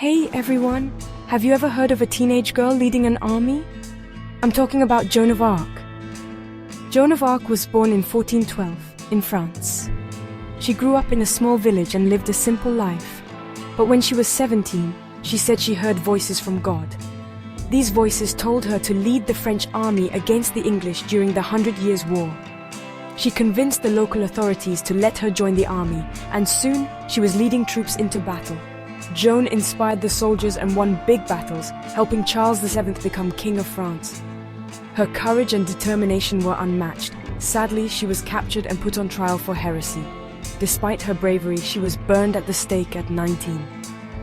Hey everyone, have you ever heard of a teenage girl leading an army? I'm talking about Joan of Arc. Joan of Arc was born in 1412 in France. She grew up in a small village and lived a simple life. But when she was 17, she said she heard voices from God. These voices told her to lead the French army against the English during the 100 Years' War. She convinced the local authorities to let her join the army, and soon she was leading troops into battle. Joan inspired the soldiers and won big battles, helping Charles VII become King of France. Her courage and determination were unmatched. Sadly, she was captured and put on trial for heresy. Despite her bravery, she was burned at the stake at 19.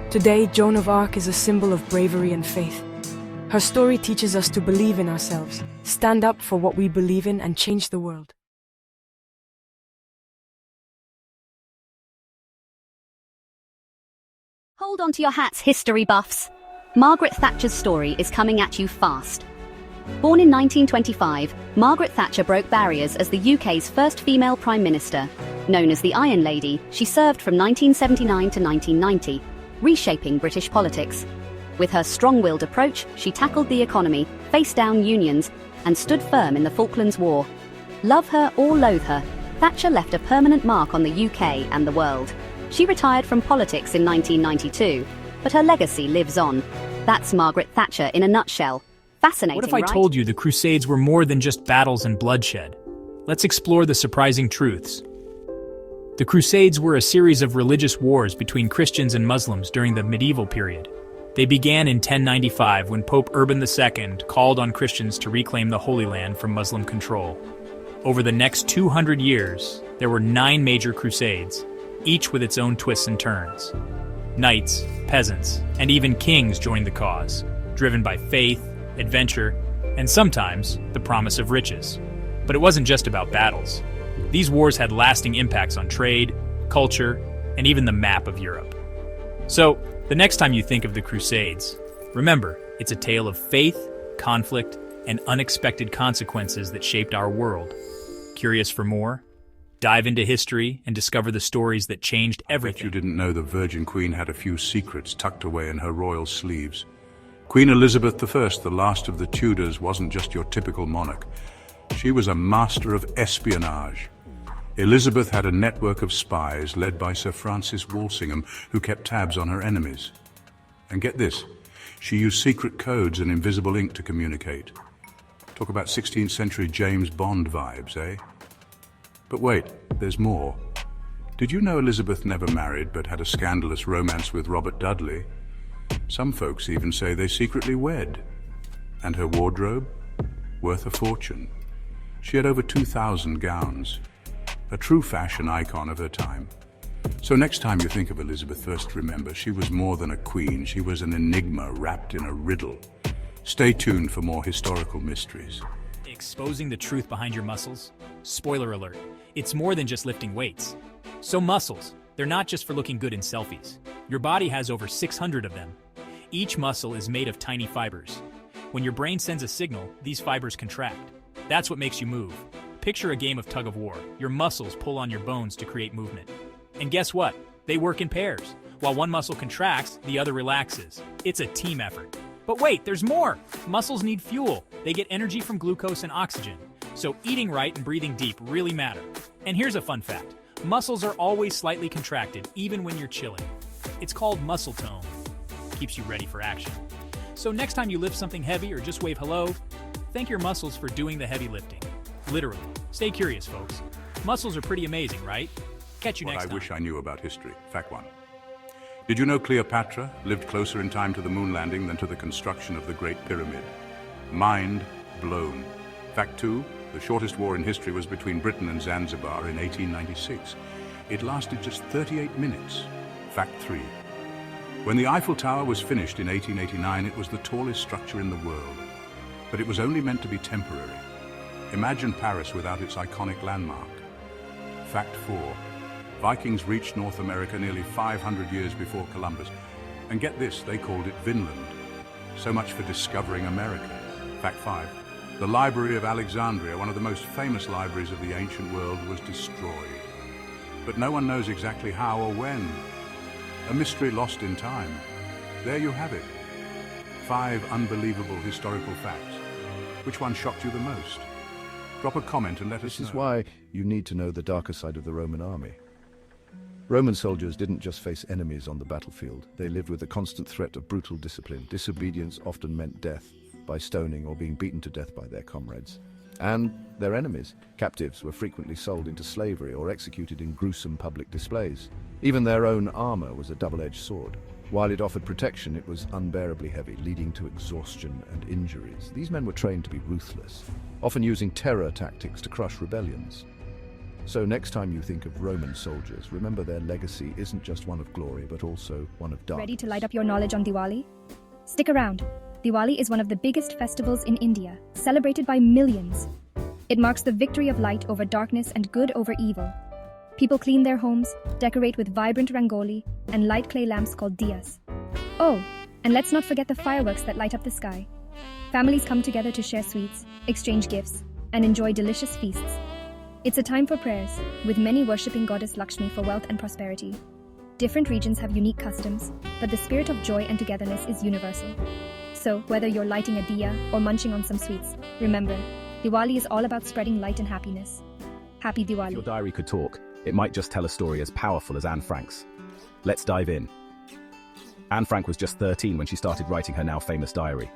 Today, Joan of Arc is a symbol of bravery and faith. Her story teaches us to believe in ourselves, stand up for what we believe in, and change the world. Hold on to your hats, history buffs. Margaret Thatcher's story is coming at you fast. Born in 1925, Margaret Thatcher broke barriers as the UK's first female Prime Minister. Known as the Iron Lady, she served from 1979 to 1990, reshaping British politics. With her strong-willed approach, she tackled the economy, faced down unions, and stood firm in the Falklands War. Love her or loathe her, Thatcher left a permanent mark on the UK and the world. She retired from politics in 1992, but her legacy lives on. That's Margaret Thatcher in a nutshell. Fascinating, What if I right? told you the Crusades were more than just battles and bloodshed? Let's explore the surprising truths. The Crusades were a series of religious wars between Christians and Muslims during the medieval period. They began in 1095 when Pope Urban II called on Christians to reclaim the Holy Land from Muslim control. Over the next 200 years, there were 9 major crusades, each with its own twists and turns. Knights, peasants, and even kings joined the cause, driven by faith, adventure, and sometimes the promise of riches. But it wasn't just about battles. These wars had lasting impacts on trade, culture, and even the map of Europe. So, the next time you think of the Crusades, remember, it's a tale of faith, conflict, and unexpected consequences that shaped our world. Curious for more? Dive into history and discover the stories that changed everything. I bet you didn't know the Virgin Queen had a few secrets tucked away in her royal sleeves. Queen Elizabeth I, the last of the Tudors, wasn't just your typical monarch. She was a master of espionage. Elizabeth had a network of spies led by Sir Francis Walsingham, who kept tabs on her enemies. And get this, she used secret codes and invisible ink to communicate. Talk about 16th century James Bond vibes, eh? But wait, there's more. Did you know Elizabeth never married but had a scandalous romance with Robert Dudley? Some folks even say they secretly wed. And her wardrobe? Worth a fortune. She had over 2,000 gowns. A true fashion icon of her time. So next time you think of Elizabeth I, remember, she was more than a queen. She was an enigma wrapped in a riddle. Stay tuned for more historical mysteries. Exposing the truth behind your muscles? Spoiler alert, it's more than just lifting weights. So muscles, they're not just for looking good in selfies. Your body has over 600 of them. Each muscle is made of tiny fibers. When your brain sends a signal, these fibers contract. That's what makes you move. Picture a game of tug of war. Your muscles pull on your bones to create movement. And guess what? They work in pairs. While one muscle contracts, the other relaxes. It's a team effort. But wait, there's more! Muscles need fuel. They get energy from glucose and oxygen. So eating right and breathing deep really matter. And here's a fun fact. Muscles are always slightly contracted, even when you're chilling. It's called muscle tone. Keeps you ready for action. So next time you lift something heavy or just wave hello, thank your muscles for doing the heavy lifting. Literally. Stay curious, folks. Muscles are pretty amazing, right? Catch you next time. What I wish I knew about history. Fact 1. Did you know Cleopatra lived closer in time to the moon landing than to the construction of the Great Pyramid? Mind blown. Fact 2. The shortest war in history was between Britain and Zanzibar in 1896. It lasted just 38 minutes. Fact 3. When the Eiffel Tower was finished in 1889, it was the tallest structure in the world. But it was only meant to be temporary. Imagine Paris without its iconic landmark. Fact 4. Vikings reached North America nearly 500 years before Columbus. And get this, they called it Vinland. So much for discovering America. Fact 5. The Library of Alexandria, one of the most famous libraries of the ancient world, was destroyed. But no one knows exactly how or when. A mystery lost in time. There you have it. 5 unbelievable historical facts. Which one shocked you the most? Drop a comment and let us know. This is why you need to know the darker side of the Roman army. Roman soldiers didn't just face enemies on the battlefield. They lived with the constant threat of brutal discipline. Disobedience often meant death by stoning or being beaten to death by their comrades. And their enemies, captives, were frequently sold into slavery or executed in gruesome public displays. Even their own armor was a double-edged sword. While it offered protection, it was unbearably heavy, leading to exhaustion and injuries. These men were trained to be ruthless, often using terror tactics to crush rebellions. So next time you think of Roman soldiers, remember their legacy isn't just one of glory, but also one of darkness. Ready to light up your knowledge on Diwali? Stick around. Diwali is one of the biggest festivals in India, celebrated by millions. It marks the victory of light over darkness and good over evil. People clean their homes, decorate with vibrant rangoli, and light clay lamps called diyas. Oh, and let's not forget the fireworks that light up the sky. Families come together to share sweets, exchange gifts, and enjoy delicious feasts. It's a time for prayers, with many worshipping goddess Lakshmi for wealth and prosperity. Different regions have unique customs, but the spirit of joy and togetherness is universal. So, whether you're lighting a diya or munching on some sweets, remember, Diwali is all about spreading light and happiness. Happy Diwali. If your diary could talk, it might just tell a story as powerful as Anne Frank's. Let's dive in. Anne Frank was just 13 when she started writing her now famous diary.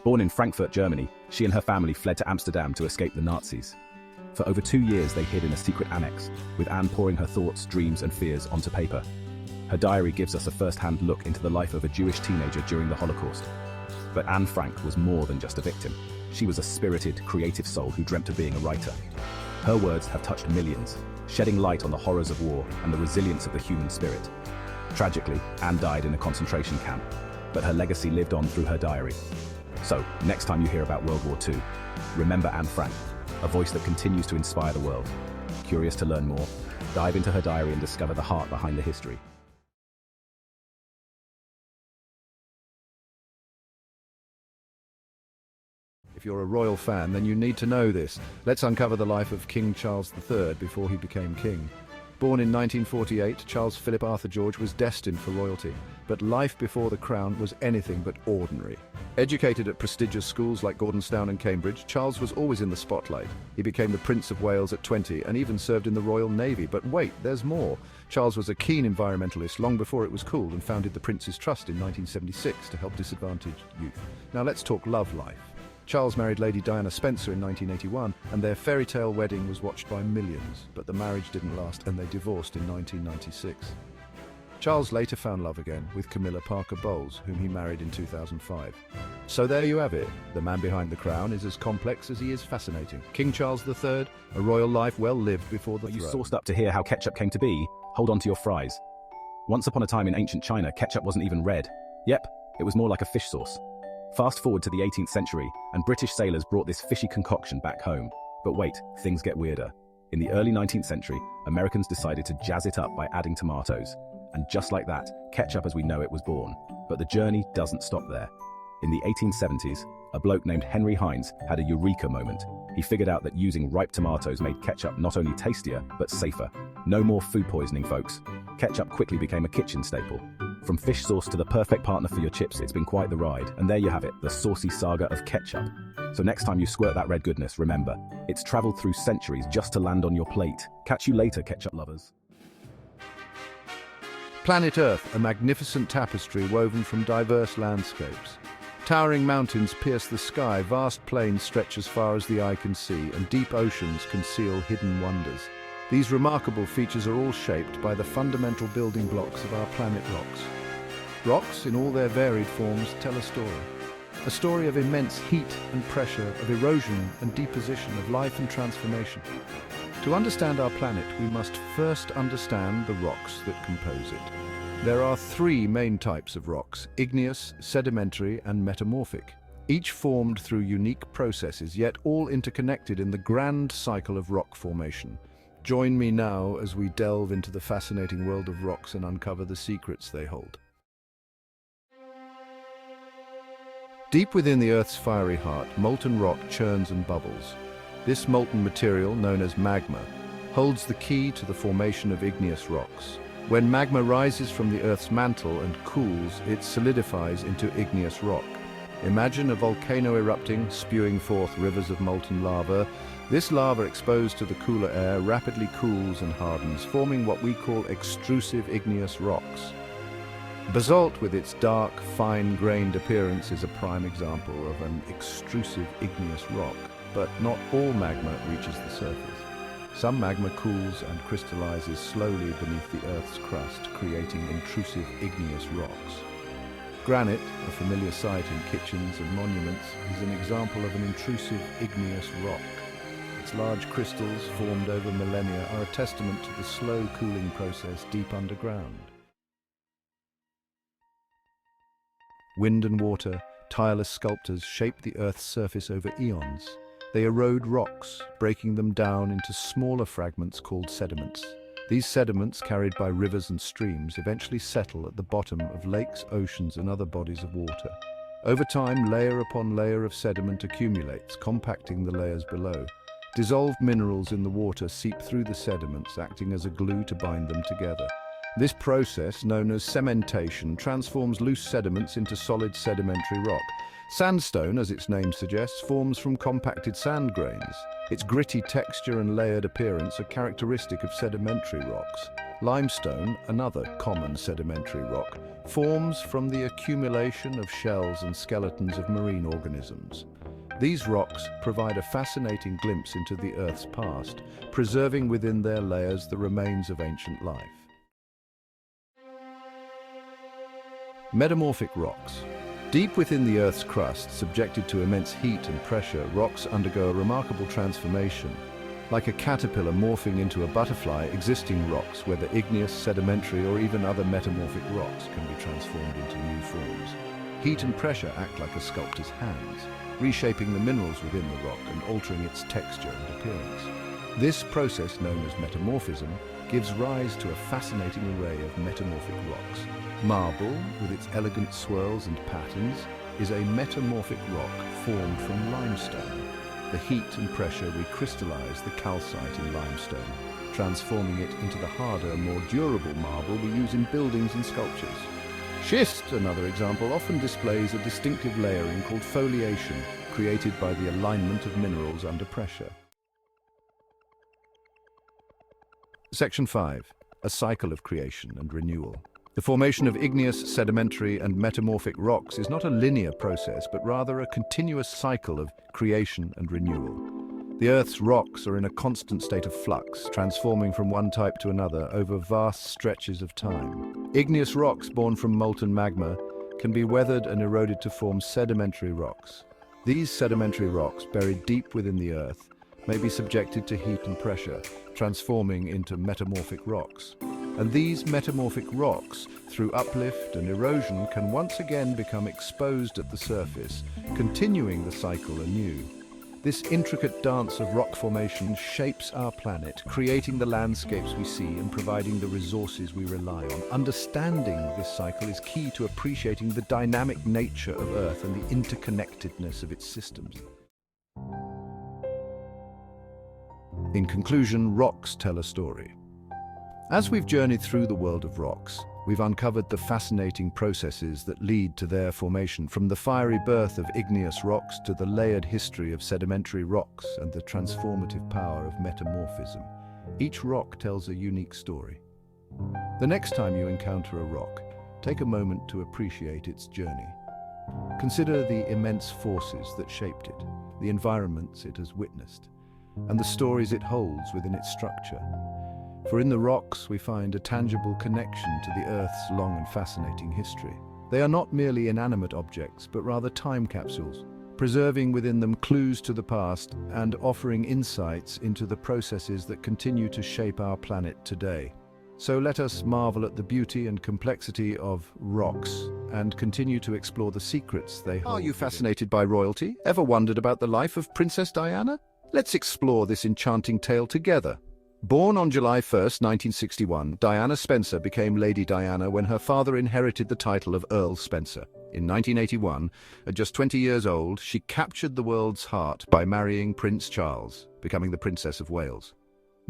Born in Frankfurt, Germany, she and her family fled to Amsterdam to escape the Nazis. For over 2 years, they hid in a secret annex, with Anne pouring her thoughts, dreams, and fears onto paper. Her diary gives us a first-hand look into the life of a Jewish teenager during the Holocaust. But Anne Frank was more than just a victim. She was a spirited, creative soul who dreamt of being a writer. Her words have touched millions, shedding light on the horrors of war and the resilience of the human spirit. Tragically, Anne died in a concentration camp, but her legacy lived on through her diary. So, next time you hear about World War II, remember Anne Frank, a voice that continues to inspire the world. Curious to learn more? Dive into her diary and discover the heart behind the history. If you're a royal fan, then you need to know this. Let's uncover the life of King Charles III before he became king. Born in 1948, Charles Philip Arthur George was destined for royalty, but life before the crown was anything but ordinary. Educated at prestigious schools like Gordonstoun and Cambridge, Charles was always in the spotlight. He became the Prince of Wales at 20 and even served in the Royal Navy. But wait, there's more. Charles was a keen environmentalist long before it was cool and founded the Prince's Trust in 1976 to help disadvantaged youth. Now let's talk love life. Charles married Lady Diana Spencer in 1981, and their fairy tale wedding was watched by millions, but the marriage didn't last and they divorced in 1996. Charles later found love again with Camilla Parker Bowles, whom he married in 2005. So there you have it. The man behind the crown is as complex as he is fascinating. King Charles III, a royal life well lived before the throne. Are you sourced up to hear how ketchup came to be? Hold on to your fries. Once upon a time in ancient China, ketchup wasn't even red. Yep, it was more like a fish sauce. Fast forward to the 18th century, and British sailors brought this fishy concoction back home. But wait, things get weirder. In the early 19th century, Americans decided to jazz it up by adding tomatoes. And just like that, ketchup as we know it was born. But the journey doesn't stop there. In the 1870s, a bloke named Henry Heinz had a eureka moment. He figured out that using ripe tomatoes made ketchup not only tastier, but safer. No more food poisoning, folks. Ketchup quickly became a kitchen staple. From fish sauce to the perfect partner for your chips, it's been quite the ride. And there you have it, the saucy saga of ketchup. So next time you squirt that red goodness, remember, it's traveled through centuries just to land on your plate. Catch you later, ketchup lovers. Planet Earth, a magnificent tapestry woven from diverse landscapes. Towering mountains pierce the sky, vast plains stretch as far as the eye can see, and deep oceans conceal hidden wonders. These remarkable features are all shaped by the fundamental building blocks of our planet rocks. Rocks, in all their varied forms, tell a story of immense heat and pressure, of erosion and deposition, of life and transformation. To understand our planet, we must first understand the rocks that compose it. There are 3 main types of rocks: igneous, sedimentary, and metamorphic, each formed through unique processes, yet all interconnected in the grand cycle of rock formation. Join me now as we delve into the fascinating world of rocks and uncover the secrets they hold. Deep within the Earth's fiery heart, molten rock churns and bubbles. This molten material, known as magma, holds the key to the formation of igneous rocks. When magma rises from the Earth's mantle and cools, it solidifies into igneous rock. Imagine a volcano erupting, spewing forth rivers of molten lava. This lava, exposed to the cooler air, rapidly cools and hardens, forming what we call extrusive igneous rocks. Basalt, with its dark, fine-grained appearance, is a prime example of an extrusive igneous rock, but not all magma reaches the surface. Some magma cools and crystallizes slowly beneath the Earth's crust, creating intrusive igneous rocks. Granite, a familiar sight in kitchens and monuments, is an example of an intrusive igneous rock. Its large crystals, formed over millennia, are a testament to the slow cooling process deep underground. Wind and water, tireless sculptors, shape the Earth's surface over eons. They erode rocks, breaking them down into smaller fragments called sediments. These sediments, carried by rivers and streams, eventually settle at the bottom of lakes, oceans, and other bodies of water. Over time, layer upon layer of sediment accumulates, compacting the layers below. Dissolved minerals in the water seep through the sediments, acting as a glue to bind them together. This process, known as cementation, transforms loose sediments into solid sedimentary rock. Sandstone, as its name suggests, forms from compacted sand grains. Its gritty texture and layered appearance are characteristic of sedimentary rocks. Limestone, another common sedimentary rock, forms from the accumulation of shells and skeletons of marine organisms. These rocks provide a fascinating glimpse into the Earth's past, preserving within their layers the remains of ancient life. Metamorphic rocks. Deep within the Earth's crust, subjected to immense heat and pressure, rocks undergo a remarkable transformation. Like a caterpillar morphing into a butterfly, existing rocks, whether igneous, sedimentary, or even other metamorphic rocks, can be transformed into new forms. Heat and pressure act like a sculptor's hands, reshaping the minerals within the rock and altering its texture and appearance. This process, known as metamorphism, gives rise to a fascinating array of metamorphic rocks. Marble, with its elegant swirls and patterns, is a metamorphic rock formed from limestone. The heat and pressure recrystallize the calcite in limestone, transforming it into the harder, more durable marble we use in buildings and sculptures. Schist, another example, often displays a distinctive layering called foliation, created by the alignment of minerals under pressure. Section 5. A cycle of creation and renewal. The formation of igneous, sedimentary, and metamorphic rocks is not a linear process, but rather a continuous cycle of creation and renewal. The Earth's rocks are in a constant state of flux, transforming from one type to another over vast stretches of time. Igneous rocks born from molten magma can be weathered and eroded to form sedimentary rocks. These sedimentary rocks, buried deep within the Earth, may be subjected to heat and pressure, transforming into metamorphic rocks. And these metamorphic rocks, through uplift and erosion, can once again become exposed at the surface, continuing the cycle anew. This intricate dance of rock formation shapes our planet, creating the landscapes we see and providing the resources we rely on. Understanding this cycle is key to appreciating the dynamic nature of Earth and the interconnectedness of its systems. In conclusion, rocks tell a story. As we've journeyed through the world of rocks, we've uncovered the fascinating processes that lead to their formation, from the fiery birth of igneous rocks to the layered history of sedimentary rocks and the transformative power of metamorphism. Each rock tells a unique story. The next time you encounter a rock, take a moment to appreciate its journey. Consider the immense forces that shaped it, the environments it has witnessed, and the stories it holds within its structure. For in the rocks we find a tangible connection to the Earth's long and fascinating history. They are not merely inanimate objects, but rather time capsules, preserving within them clues to the past and offering insights into the processes that continue to shape our planet today. So let us marvel at the beauty and complexity of rocks and continue to explore the secrets they hold. Are you fascinated by royalty? Ever wondered about the life of Princess Diana? Let's explore this enchanting tale together. Born on July 1st, 1961, Diana Spencer became Lady Diana when her father inherited the title of Earl Spencer. In 1981, at just 20 years old, she captured the world's heart by marrying Prince Charles, becoming the Princess of Wales.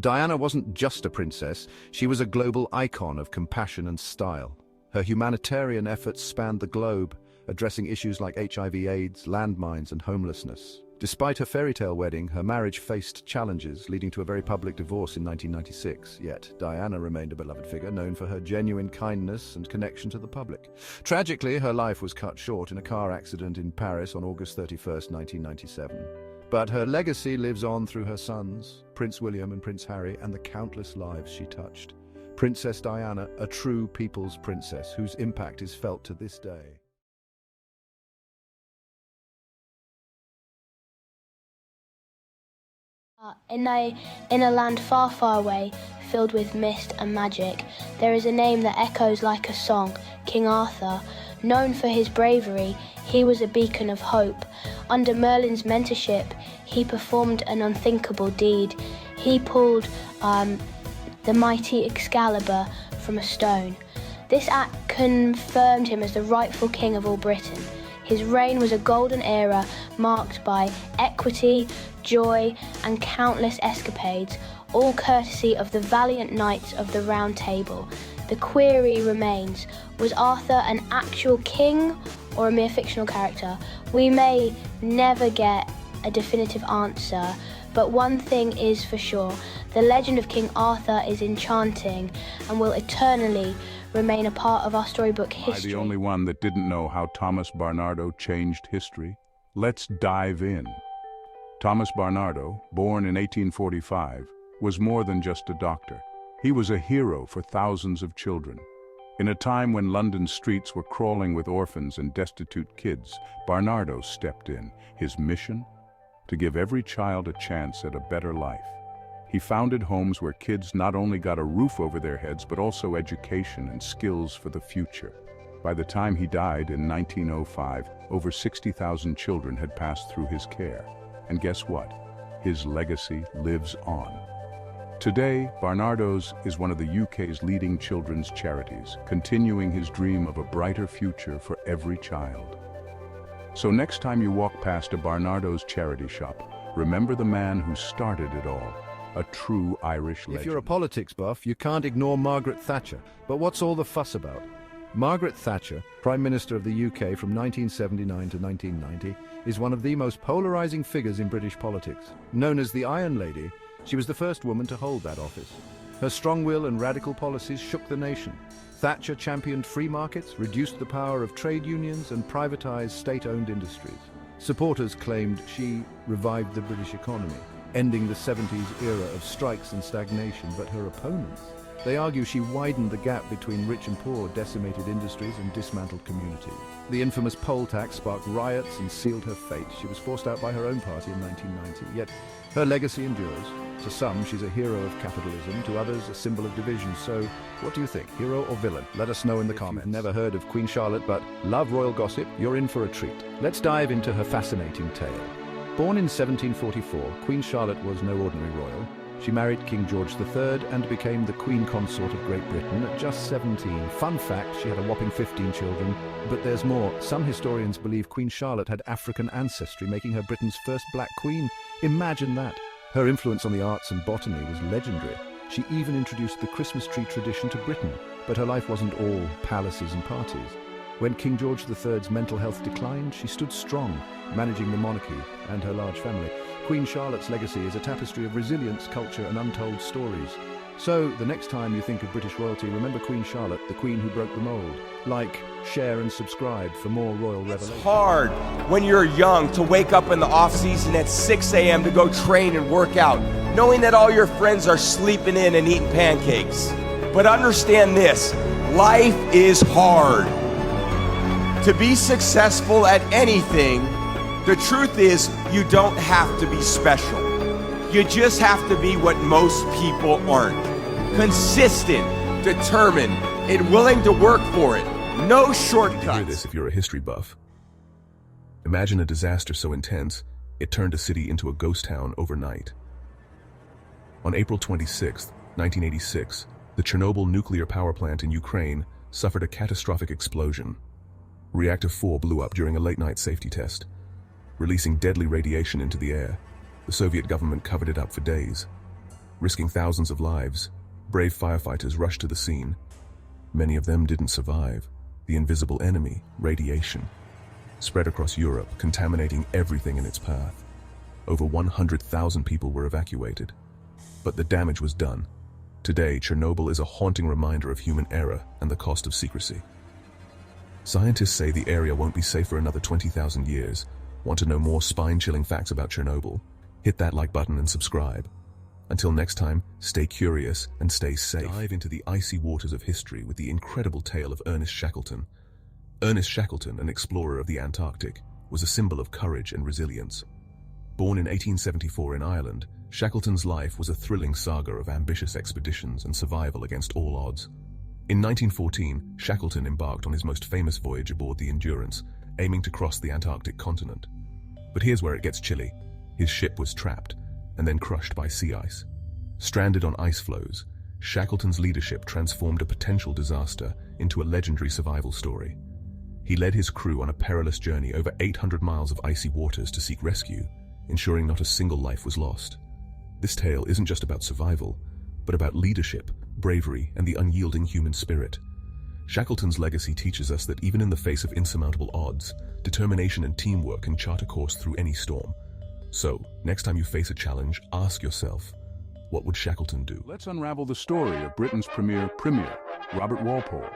Diana wasn't just a princess, she was a global icon of compassion and style. Her humanitarian efforts spanned the globe, addressing issues like HIV/AIDS, landmines, and homelessness. Despite her fairy tale wedding, her marriage faced challenges, leading to a very public divorce in 1996. Yet, Diana remained a beloved figure, known for her genuine kindness and connection to the public. Tragically, her life was cut short in a car accident in Paris on August 31st, 1997. But her legacy lives on through her sons, Prince William and Prince Harry, and the countless lives she touched. Princess Diana, a true people's princess, whose impact is felt to this day. In a land far, far away, filled with mist and magic, there is a name that echoes like a song, King Arthur. Known for his bravery, he was a beacon of hope. Under Merlin's mentorship, he performed an unthinkable deed. He pulled the mighty Excalibur from a stone. This act confirmed him as the rightful king of all Britain. His reign was a golden era marked by equity, joy, and countless escapades, all courtesy of the valiant knights of the Round Table. The query remains, was Arthur an actual king or a mere fictional character? We may never get a definitive answer, but one thing is for sure, the legend of King Arthur is enchanting and will eternally remain a part of our storybook history. Am I the only one that didn't know how Thomas Barnardo changed history? Let's dive in. Thomas Barnardo, born in 1845, was more than just a doctor. He was a hero for thousands of children. In a time when London's streets were crawling with orphans and destitute kids, Barnardo stepped in. His mission? To give every child a chance at a better life. He founded homes where kids not only got a roof over their heads, but also education and skills for the future. By the time he died in 1905, over 60,000 children had passed through his care. And guess what? His legacy lives on. Today, Barnardo's is one of the UK's leading children's charities, continuing his dream of a brighter future for every child. So next time you walk past a Barnardo's charity shop, remember the man who started it all, a true Irish legend. If you're a politics buff, you can't ignore Margaret Thatcher. But what's all the fuss about? Margaret Thatcher, Prime Minister of the UK from 1979 to 1990, is one of the most polarizing figures in British politics. Known as the Iron Lady, she was the first woman to hold that office. Her strong will and radical policies shook the nation. Thatcher championed free markets, reduced the power of trade unions, and privatized state-owned industries. Supporters claimed she revived the British economy, ending the 70s era of strikes and stagnation, but her opponents, they argue she widened the gap between rich and poor, decimated industries, and dismantled communities. The infamous poll tax sparked riots and sealed her fate. She was forced out by her own party in 1990, yet her legacy endures. To some, she's a hero of capitalism, to others, a symbol of division. So, what do you think, hero or villain? Let us know in the comments. Never heard of Queen Charlotte, but love royal gossip? You're in for a treat. Let's dive into her fascinating tale. Born in 1744, Queen Charlotte was no ordinary royal. She married King George III and became the Queen Consort of Great Britain at just 17. Fun fact, she had a whopping 15 children. But there's more. Some historians believe Queen Charlotte had African ancestry, making her Britain's first black queen. Imagine that. Her influence on the arts and botany was legendary. She even introduced the Christmas tree tradition to Britain. But her life wasn't all palaces and parties. When King George III's mental health declined, she stood strong, managing the monarchy and her large family. Queen Charlotte's legacy is a tapestry of resilience, culture, and untold stories. So, the next time you think of British royalty, remember Queen Charlotte, the queen who broke the mold. Like, share, and subscribe for more royal revelations. It's hard when you're young to wake up in the off-season at 6 a.m. to go train and work out, knowing that all your friends are sleeping in and eating pancakes. But understand this, life is hard. To be successful at anything, the truth is you don't have to be special. You just have to be what most people aren't. Consistent, determined, and willing to work for it. No shortcuts. You hear this if you're a history buff. Imagine a disaster so intense, it turned a city into a ghost town overnight. On April 26, 1986, the Chernobyl nuclear power plant in Ukraine suffered a catastrophic explosion. Reactor 4 blew up during a late-night safety test, releasing deadly radiation into the air. The Soviet government covered it up for days. Risking thousands of lives, brave firefighters rushed to the scene. Many of them didn't survive. The invisible enemy, radiation, spread across Europe, contaminating everything in its path. Over 100,000 people were evacuated. But the damage was done. Today, Chernobyl is a haunting reminder of human error and the cost of secrecy. Scientists say the area won't be safe for another 20,000 years. Want to know more spine-chilling facts about Chernobyl? Hit that like button and subscribe. Until next time, stay curious and stay safe. Dive into the icy waters of history with the incredible tale of Ernest Shackleton. Ernest Shackleton, an explorer of the Antarctic, was a symbol of courage and resilience. Born in 1874 in Ireland, Shackleton's life was a thrilling saga of ambitious expeditions and survival against all odds. In 1914, Shackleton embarked on his most famous voyage aboard the Endurance, aiming to cross the Antarctic continent. But here's where it gets chilly. His ship was trapped, and then crushed by sea ice. Stranded on ice floes, Shackleton's leadership transformed a potential disaster into a legendary survival story. He led his crew on a perilous journey over 800 miles of icy waters to seek rescue, ensuring not a single life was lost. This tale isn't just about survival, but about leadership, bravery, and the unyielding human spirit. Shackleton's legacy teaches us that even in the face of insurmountable odds, determination and teamwork can chart a course through any storm. So, next time you face a challenge, ask yourself, what would Shackleton do? Let's unravel the story of Britain's premier, Robert Walpole.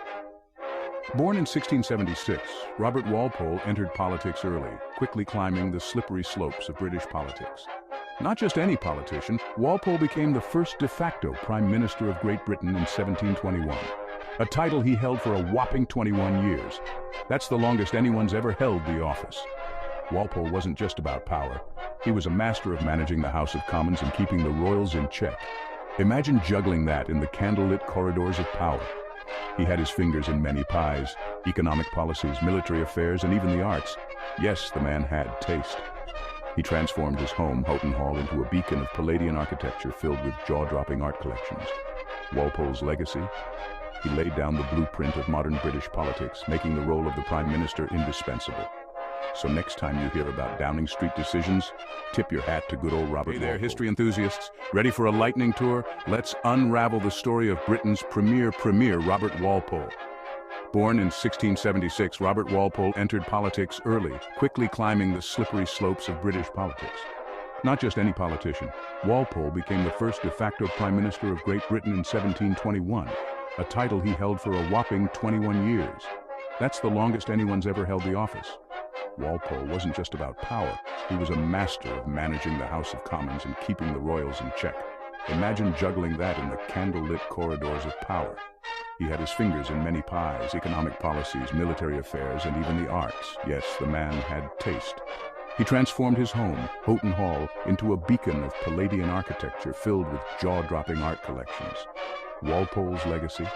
Born in 1676, Robert Walpole entered politics early, quickly climbing the slippery slopes of British politics. Not just any politician, Walpole became the first de facto Prime Minister of Great Britain in 1721, a title he held for a whopping 21 years. That's the longest anyone's ever held the office. Walpole wasn't just about power. He was a master of managing the House of Commons and keeping the royals in check. Imagine juggling that in the candlelit corridors of power. He had his fingers in many pies, economic policies, military affairs, and even the arts. Yes, the man had taste. He transformed his home, Houghton Hall, into a beacon of Palladian architecture filled with jaw-dropping art collections. Walpole's legacy? He laid down the blueprint of modern British politics, making the role of the Prime Minister indispensable. So next time you hear about Downing Street decisions, tip your hat to good old Robert Walpole. Hey there, history enthusiasts. Ready for a lightning tour? Let's unravel the story of Britain's premier, Robert Walpole. Born in 1676, Robert Walpole entered politics early, quickly climbing the slippery slopes of British politics. Not just any politician, Walpole became the first de facto Prime Minister of Great Britain in 1721, a title he held for a whopping 21 years. That's the longest anyone's ever held the office. Walpole wasn't just about power, he was a master of managing the House of Commons and keeping the royals in check. Imagine juggling that in the candlelit corridors of power. He had his fingers in many pies, economic policies, military affairs, and even the arts. Yes, the man had taste. He transformed his home, Houghton Hall, into a beacon of Palladian architecture filled with jaw-dropping art collections. Walpole's legacy?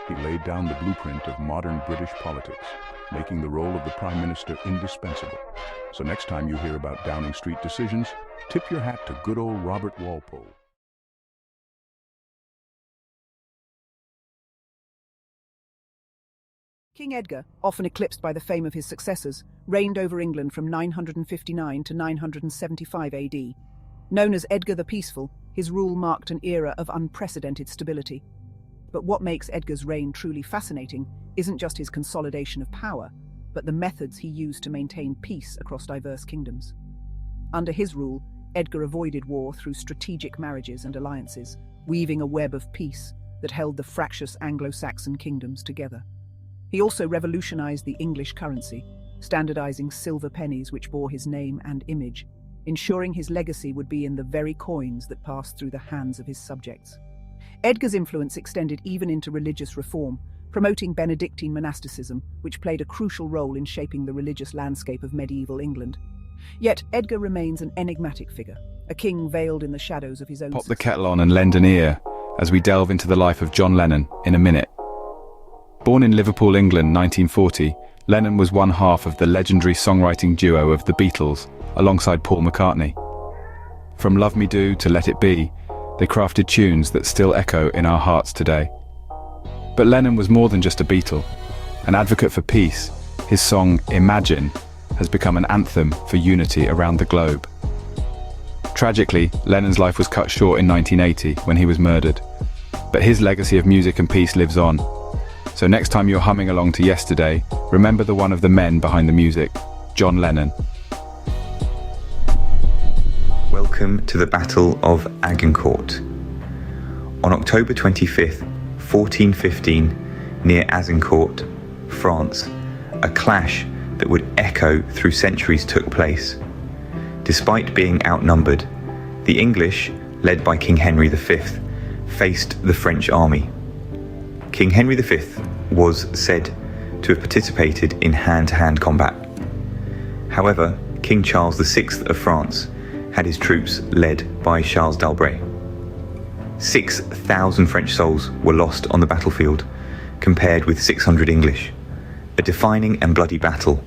He laid down the blueprint of modern British politics, making the role of the Prime Minister indispensable. So next time you hear about Downing Street decisions, tip your hat to good old Robert Walpole. King Edgar, often eclipsed by the fame of his successors, reigned over England from 959 to 975 AD. Known as Edgar the Peaceful, his rule marked an era of unprecedented stability. But what makes Edgar's reign truly fascinating isn't just his consolidation of power, but the methods he used to maintain peace across diverse kingdoms. Under his rule, Edgar avoided war through strategic marriages and alliances, weaving a web of peace that held the fractious Anglo-Saxon kingdoms together. He also revolutionized the English currency, standardizing silver pennies which bore his name and image, ensuring his legacy would be in the very coins that passed through the hands of his subjects. Edgar's influence extended even into religious reform, promoting Benedictine monasticism, which played a crucial role in shaping the religious landscape of medieval England. Yet Edgar remains an enigmatic figure, a king veiled in the shadows of his own Pop the kettle on and lend an ear as we delve into the life of John Lennon in a minute. Born in Liverpool, England, 1940, Lennon was one half of the legendary songwriting duo of the Beatles, alongside Paul McCartney. From Love Me Do to Let It Be, they crafted tunes that still echo in our hearts today. But Lennon was more than just a Beatle. An advocate for peace, his song Imagine has become an anthem for unity around the globe. Tragically, Lennon's life was cut short in 1980 when he was murdered. But his legacy of music and peace lives on. So next time you're humming along to Yesterday, remember the one of the men behind the music, John Lennon. Welcome to the Battle of Agincourt. On October 25th, 1415, near Agincourt, France, a clash that would echo through centuries took place. Despite being outnumbered, the English, led by King Henry V, faced the French army. King Henry V was said to have participated in hand-to-hand combat. However, King Charles VI of France had his troops led by Charles d'Albret. 6,000 French souls were lost on the battlefield, compared with 600 English. A defining and bloody battle.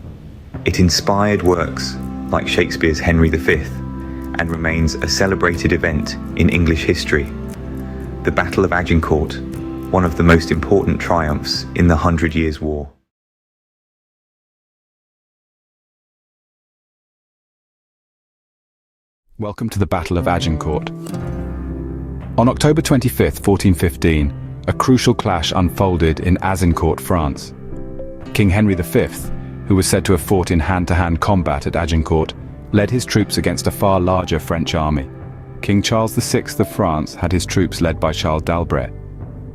It inspired works like Shakespeare's Henry V and remains a celebrated event in English history. The Battle of Agincourt, one of the most important triumphs in the 100 Years' War. Welcome to the Battle of Agincourt. On October 25th, 1415, a crucial clash unfolded in Agincourt, France. King Henry V, who was said to have fought in hand-to-hand combat at Agincourt, led his troops against a far larger French army. King Charles VI of France had his troops led by Charles d'Albret.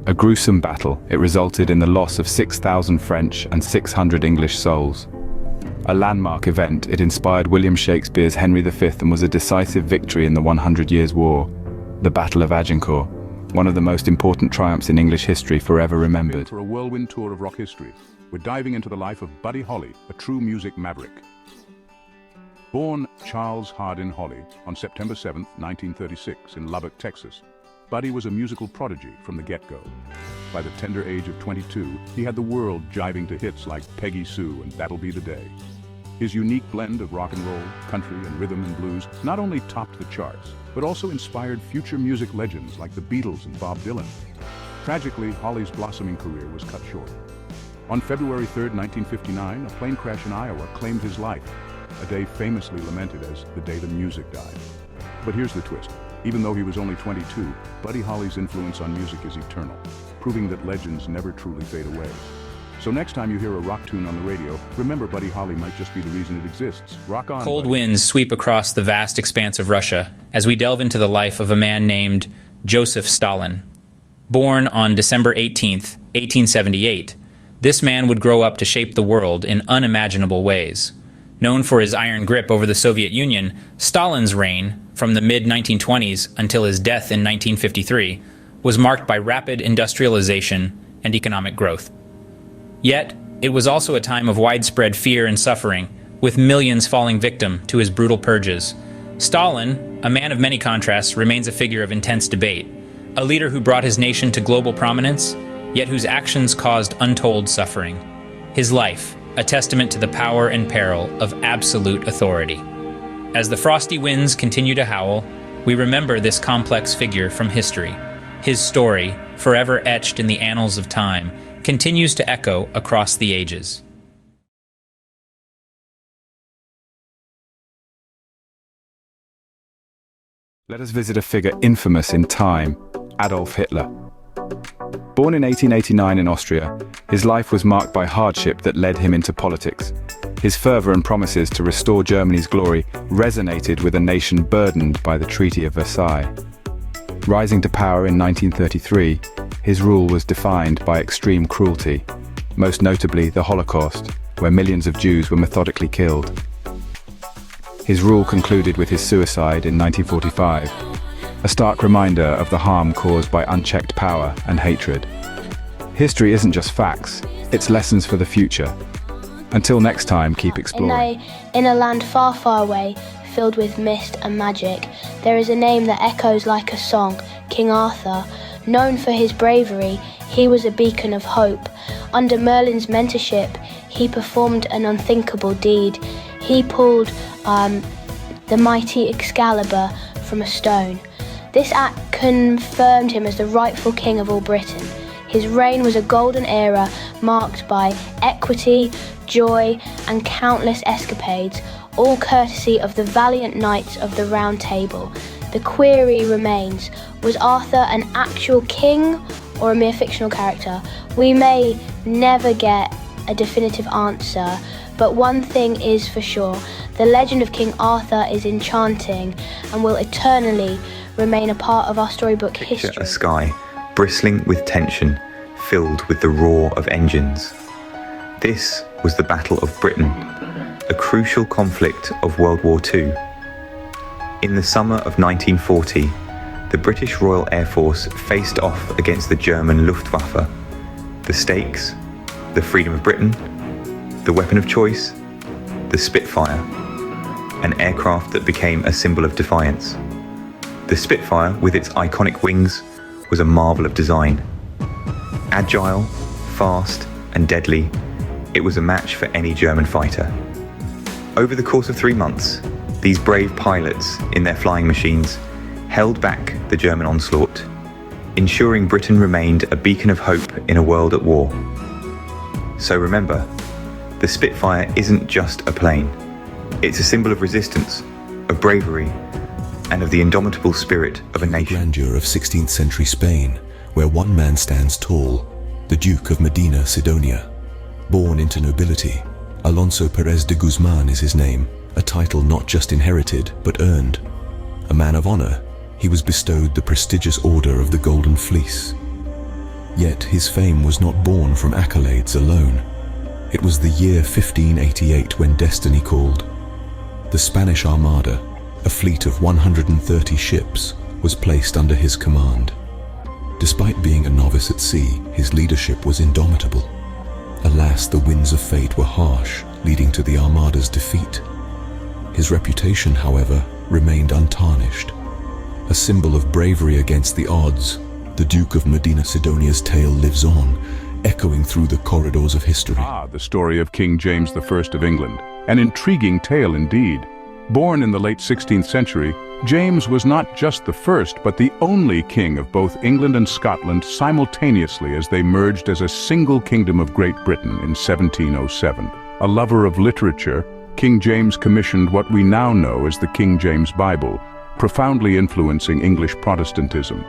A gruesome battle, it resulted in the loss of 6,000 French and 600 English souls. A landmark event, it inspired William Shakespeare's Henry V and was a decisive victory in the 100 Years' War, the Battle of Agincourt, one of the most important triumphs in English history forever remembered. For a whirlwind tour of rock history, we're diving into the life of Buddy Holly, a true music maverick. Born Charles Hardin Holly on September 7, 1936 in Lubbock, Texas, Buddy was a musical prodigy from the get-go. By the tender age of 22, he had the world jiving to hits like Peggy Sue and That'll Be the Day. His unique blend of rock and roll, country, and rhythm and blues not only topped the charts, but also inspired future music legends like the Beatles and Bob Dylan. Tragically, Holly's blossoming career was cut short. On February 3, 1959, a plane crash in Iowa claimed his life, a day famously lamented as the day the music died. But here's the twist. Even though he was only 22, Buddy Holly's influence on music is eternal, proving that legends never truly fade away. So next time you hear a rock tune on the radio, remember Buddy Holly might just be the reason it exists. Rock on, Cold buddy. winds sweep across the vast expanse of Russia as we delve into the life of a man named Joseph Stalin. Born on December 18th, 1878, this man would grow up to shape the world in unimaginable ways. Known for his iron grip over the Soviet Union, Stalin's reign, from the mid-1920s until his death in 1953, was marked by rapid industrialization and economic growth. Yet, it was also a time of widespread fear and suffering, with millions falling victim to his brutal purges. Stalin, a man of many contrasts, remains a figure of intense debate, a leader who brought his nation to global prominence, yet whose actions caused untold suffering. His life, a testament to the power and peril of absolute authority. As the frosty winds continue to howl, we remember this complex figure from history. His story, forever etched in the annals of time, continues to echo across the ages. Let us visit a figure infamous in time, Adolf Hitler. Born in 1889 in Austria, his life was marked by hardship that led him into politics. His fervor and promises to restore Germany's glory resonated with a nation burdened by the Treaty of Versailles. Rising to power in 1933, his rule was defined by extreme cruelty, most notably the Holocaust, where millions of Jews were methodically killed. His rule concluded with his suicide in 1945, a stark reminder of the harm caused by unchecked power and hatred. History isn't just facts, it's lessons for the future. Until next time, keep exploring. In a land far, far away, filled with mist and magic, there is a name that echoes like a song, King Arthur. Known for his bravery, he was a beacon of hope. Under Merlin's mentorship, he performed an unthinkable deed. He pulled the mighty Excalibur from a stone. This act confirmed him as the rightful king of all Britain. His reign was a golden era marked by equity, joy, and countless escapades, all courtesy of the valiant knights of the Round Table. The query remains, was Arthur an actual king or a mere fictional character? We may never get a definitive answer, but one thing is for sure, the legend of King Arthur is enchanting and will eternally remain a part of our storybook history. Picture a sky bristling with tension, filled with the roar of engines. This was the Battle of Britain, a crucial conflict of World War II. In the summer of 1940, the British Royal Air Force faced off against the German Luftwaffe. The stakes, the freedom of Britain, the weapon of choice, the Spitfire, an aircraft that became a symbol of defiance. The Spitfire, with its iconic wings, was a marvel of design. Agile, fast, and deadly, it was a match for any German fighter. Over the course of 3 months, these brave pilots, in their flying machines, held back the German onslaught, ensuring Britain remained a beacon of hope in a world at war. So remember, the Spitfire isn't just a plane. It's a symbol of resistance, of bravery, and of the indomitable spirit of a nation. Grandeur of 16th century Spain, where one man stands tall, the Duke of Medina Sidonia. Born into nobility, Alonso Perez de Guzman is his name, a title not just inherited but earned. A man of honor, he was bestowed the prestigious Order of the Golden Fleece. Yet his fame was not born from accolades alone. It was the year 1588 when destiny called. The Spanish Armada, a fleet of 130 ships, was placed under his command. Despite being a novice at sea, his leadership was indomitable. Alas, the winds of fate were harsh, leading to the Armada's defeat. His reputation, however, remained untarnished. A symbol of bravery against the odds, the Duke of Medina Sidonia's tale lives on, echoing through the corridors of history. The story of King James I of England. An intriguing tale indeed. Born in the late 16th century, James was not just the first, but the only king of both England and Scotland simultaneously as they merged as a single kingdom of Great Britain in 1707. A lover of literature, King James commissioned what we now know as the King James Bible, profoundly influencing English Protestantism.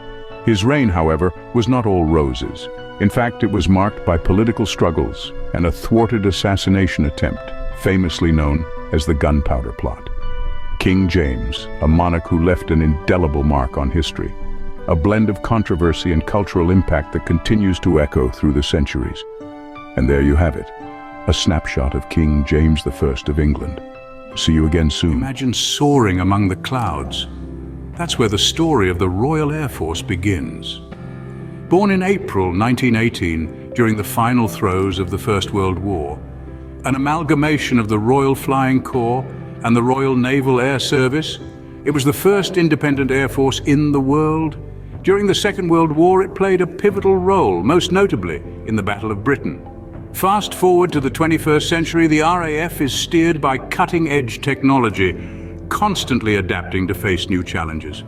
His reign, however, was not all roses. In fact, it was marked by political struggles and a thwarted assassination attempt, famously known as the Gunpowder Plot. King James, a monarch who left an indelible mark on history, a blend of controversy and cultural impact that continues to echo through the centuries. And there you have it, a snapshot of King James I of England. See you again soon. Imagine soaring among the clouds. That's where the story of the Royal Air Force begins. Born in April 1918, during the final throes of the First World War, an amalgamation of the Royal Flying Corps and the Royal Naval Air Service, it was the first independent air force in the world. During the Second World War, it played a pivotal role, most notably in the Battle of Britain. Fast forward to the 21st century, the RAF is steered by cutting-edge technology, constantly adapting to face new challenges.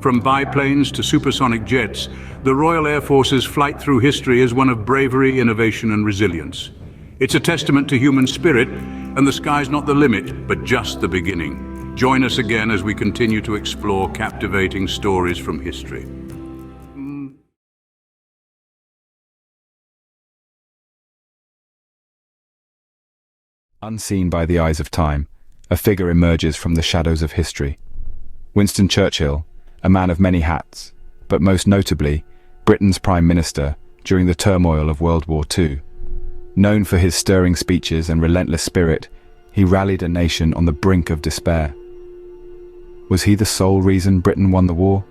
From biplanes to supersonic jets, the Royal Air Force's flight through history is one of bravery, innovation, and resilience. It's a testament to human spirit, and the sky's not the limit, but just the beginning. Join us again as we continue to explore captivating stories from history. Unseen by the eyes of time, a figure emerges from the shadows of history. Winston Churchill, a man of many hats, but most notably, Britain's Prime Minister during the turmoil of World War II. Known for his stirring speeches and relentless spirit, he rallied a nation on the brink of despair. Was he the sole reason Britain won the war?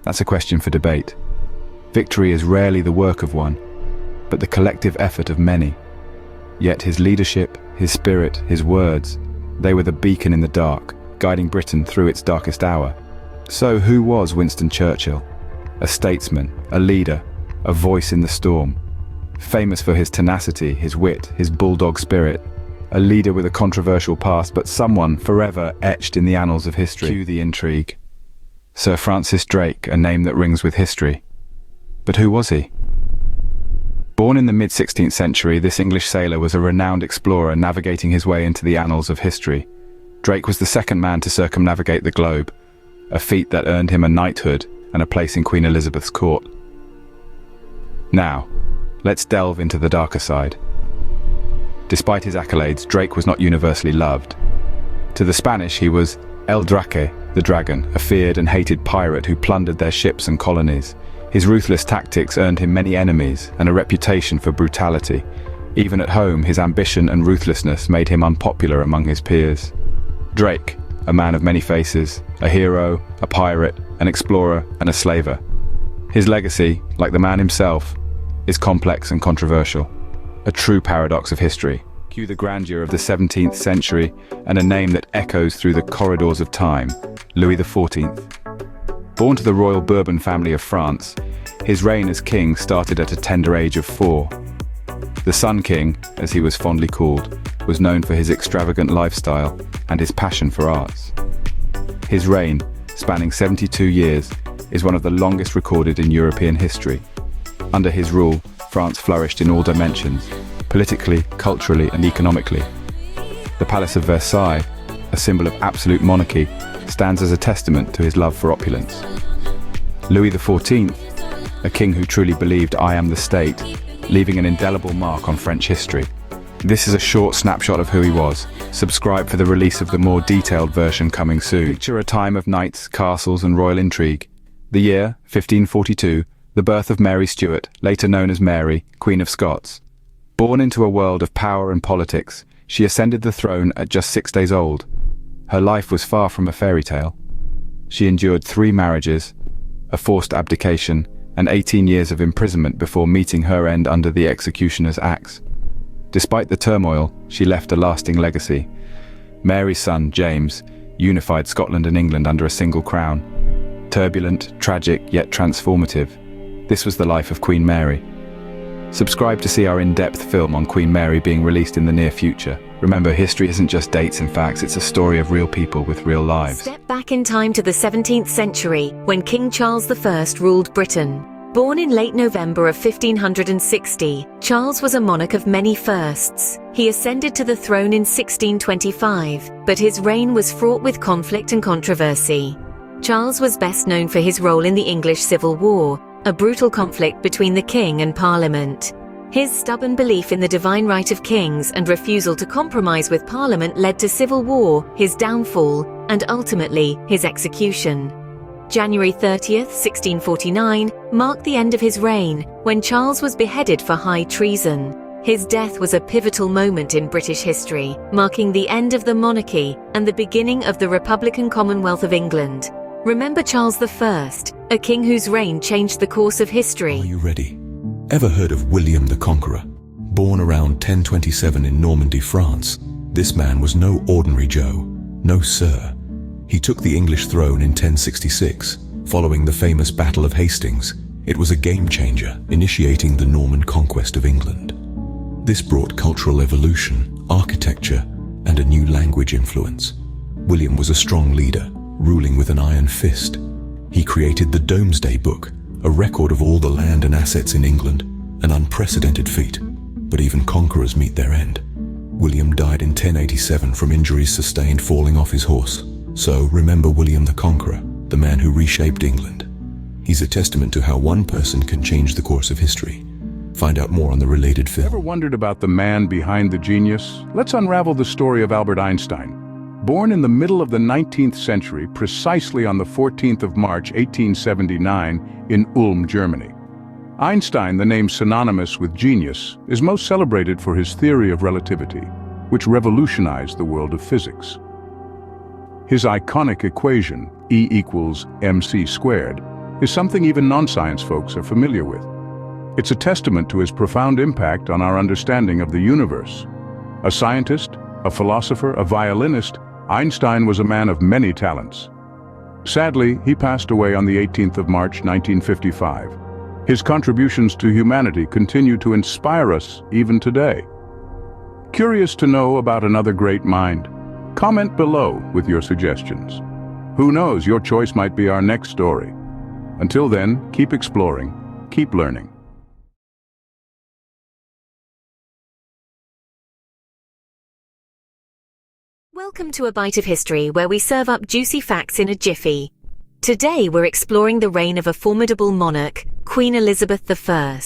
That's a question for debate. Victory is rarely the work of one, but the collective effort of many. Yet his leadership, his spirit, his words, they were the beacon in the dark, guiding Britain through its darkest hour. So who was Winston Churchill? A statesman, a leader, a voice in the storm. Famous for his tenacity, his wit, his bulldog spirit. A leader with a controversial past, but someone forever etched in the annals of history. Cue the intrigue. Sir Francis Drake, a name that rings with history. But who was he? Born in the mid-16th century, this English sailor was a renowned explorer navigating his way into the annals of history. Drake was the second man to circumnavigate the globe, a feat that earned him a knighthood and a place in Queen Elizabeth's court. Now, let's delve into the darker side. Despite his accolades, Drake was not universally loved. To the Spanish, he was El Draque, the dragon, a feared and hated pirate who plundered their ships and colonies. His ruthless tactics earned him many enemies and a reputation for brutality. Even at home, his ambition and ruthlessness made him unpopular among his peers. Drake, a man of many faces, a hero, a pirate, an explorer, and a slaver. His legacy, like the man himself, is complex and controversial. A true paradox of history. Cue the grandeur of the 17th century and a name that echoes through the corridors of time, Louis XIV. Born to the royal Bourbon family of France, his reign as king started at a tender age of 4. The Sun King, as he was fondly called, was known for his extravagant lifestyle and his passion for arts. His reign, spanning 72 years, is one of the longest recorded in European history. Under his rule, France flourished in all dimensions, politically, culturally, and economically. The Palace of Versailles, a symbol of absolute monarchy, stands as a testament to his love for opulence. Louis XIV, a king who truly believed "I am the state," leaving an indelible mark on French history. This is a short snapshot of who he was. Subscribe for the release of the more detailed version coming soon. Picture a time of knights, castles, and royal intrigue. The year, 1542, the birth of Mary Stuart, later known as Mary, Queen of Scots. Born into a world of power and politics, she ascended the throne at just 6 days old. Her life was far from a fairy tale. She endured 3 marriages, a forced abdication, and 18 years of imprisonment before meeting her end under the executioner's axe. Despite the turmoil, she left a lasting legacy. Mary's son, James, unified Scotland and England under a single crown. Turbulent, tragic, yet transformative. This was the life of Queen Mary. Subscribe to see our in-depth film on Queen Mary being released in the near future. Remember, history isn't just dates and facts, it's a story of real people with real lives. Step back in time to the 17th century, when King Charles I ruled Britain. Born in late November of 1560, Charles was a monarch of many firsts. He ascended to the throne in 1625, but his reign was fraught with conflict and controversy. Charles was best known for his role in the English Civil War, a brutal conflict between the king and Parliament. His stubborn belief in the divine right of kings and refusal to compromise with Parliament led to civil war, his downfall, and ultimately, his execution. January 30th, 1649, marked the end of his reign, when Charles was beheaded for high treason. His death was a pivotal moment in British history, marking the end of the monarchy and the beginning of the Republican Commonwealth of England. Remember Charles I, a king whose reign changed the course of history. Are you ready? Ever heard of William the Conqueror? Born around 1027 in Normandy, France, this man was no ordinary Joe. No, sir. He took the English throne in 1066, following the famous Battle of Hastings. It was a game-changer, initiating the Norman conquest of England. This brought cultural evolution, architecture, and a new language influence. William was a strong leader, ruling with an iron fist. He created the Domesday Book, a record of all the land and assets in England, an unprecedented feat. But even conquerors meet their end. William died in 1087 from injuries sustained falling off his horse. So remember William the Conqueror, the man who reshaped England. He's a testament to how one person can change the course of history. Find out more on the related film. Ever wondered about the man behind the genius? Let's unravel the story of Albert Einstein. Born in the middle of the 19th century, precisely on the 14th of March, 1879, in Ulm, Germany. Einstein, the name synonymous with genius, is most celebrated for his theory of relativity, which revolutionized the world of physics. His iconic equation, E equals mc squared, is something even non-science folks are familiar with. It's a testament to his profound impact on our understanding of the universe. A scientist, a philosopher, a violinist, Einstein was a man of many talents. Sadly, he passed away on the 18th of March, 1955. His contributions to humanity continue to inspire us even today. Curious to know about another great mind? Comment below with your suggestions. Who knows, your choice might be our next story. Until then, keep exploring, keep learning. Welcome to A Bite of History, where we serve up juicy facts in a jiffy. Today we're exploring the reign of a formidable monarch, Queen Elizabeth I.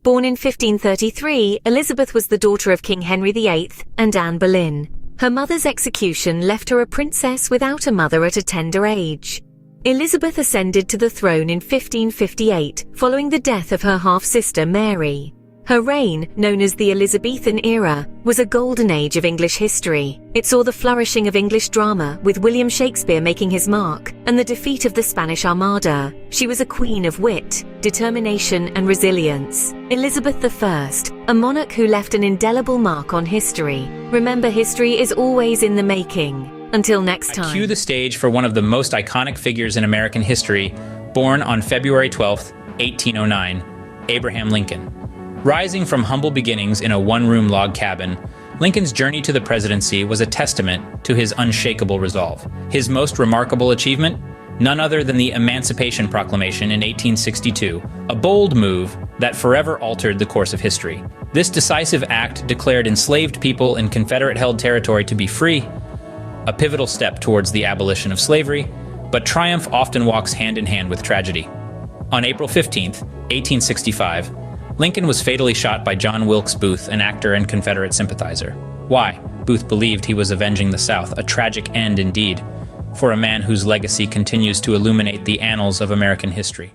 Born in 1533, Elizabeth was the daughter of King Henry VIII and Anne Boleyn. Her mother's execution left her a princess without a mother at a tender age. Elizabeth ascended to the throne in 1558, following the death of her half-sister Mary. Her reign, known as the Elizabethan era, was a golden age of English history. It saw the flourishing of English drama, with William Shakespeare making his mark, and the defeat of the Spanish Armada. She was a queen of wit, determination, and resilience. Elizabeth I, a monarch who left an indelible mark on history. Remember, history is always in the making. Until next time. Cue the stage for one of the most iconic figures in American history, born on February 12, 1809, Abraham Lincoln. Rising from humble beginnings in a one-room log cabin, Lincoln's journey to the presidency was a testament to his unshakable resolve. His most remarkable achievement? None other than the Emancipation Proclamation in 1862, a bold move that forever altered the course of history. This decisive act declared enslaved people in Confederate-held territory to be free, a pivotal step towards the abolition of slavery, but triumph often walks hand in hand with tragedy. On April 15, 1865, Lincoln was fatally shot by John Wilkes Booth, an actor and Confederate sympathizer. Why? Booth believed he was avenging the South, a tragic end indeed, for a man whose legacy continues to illuminate the annals of American history.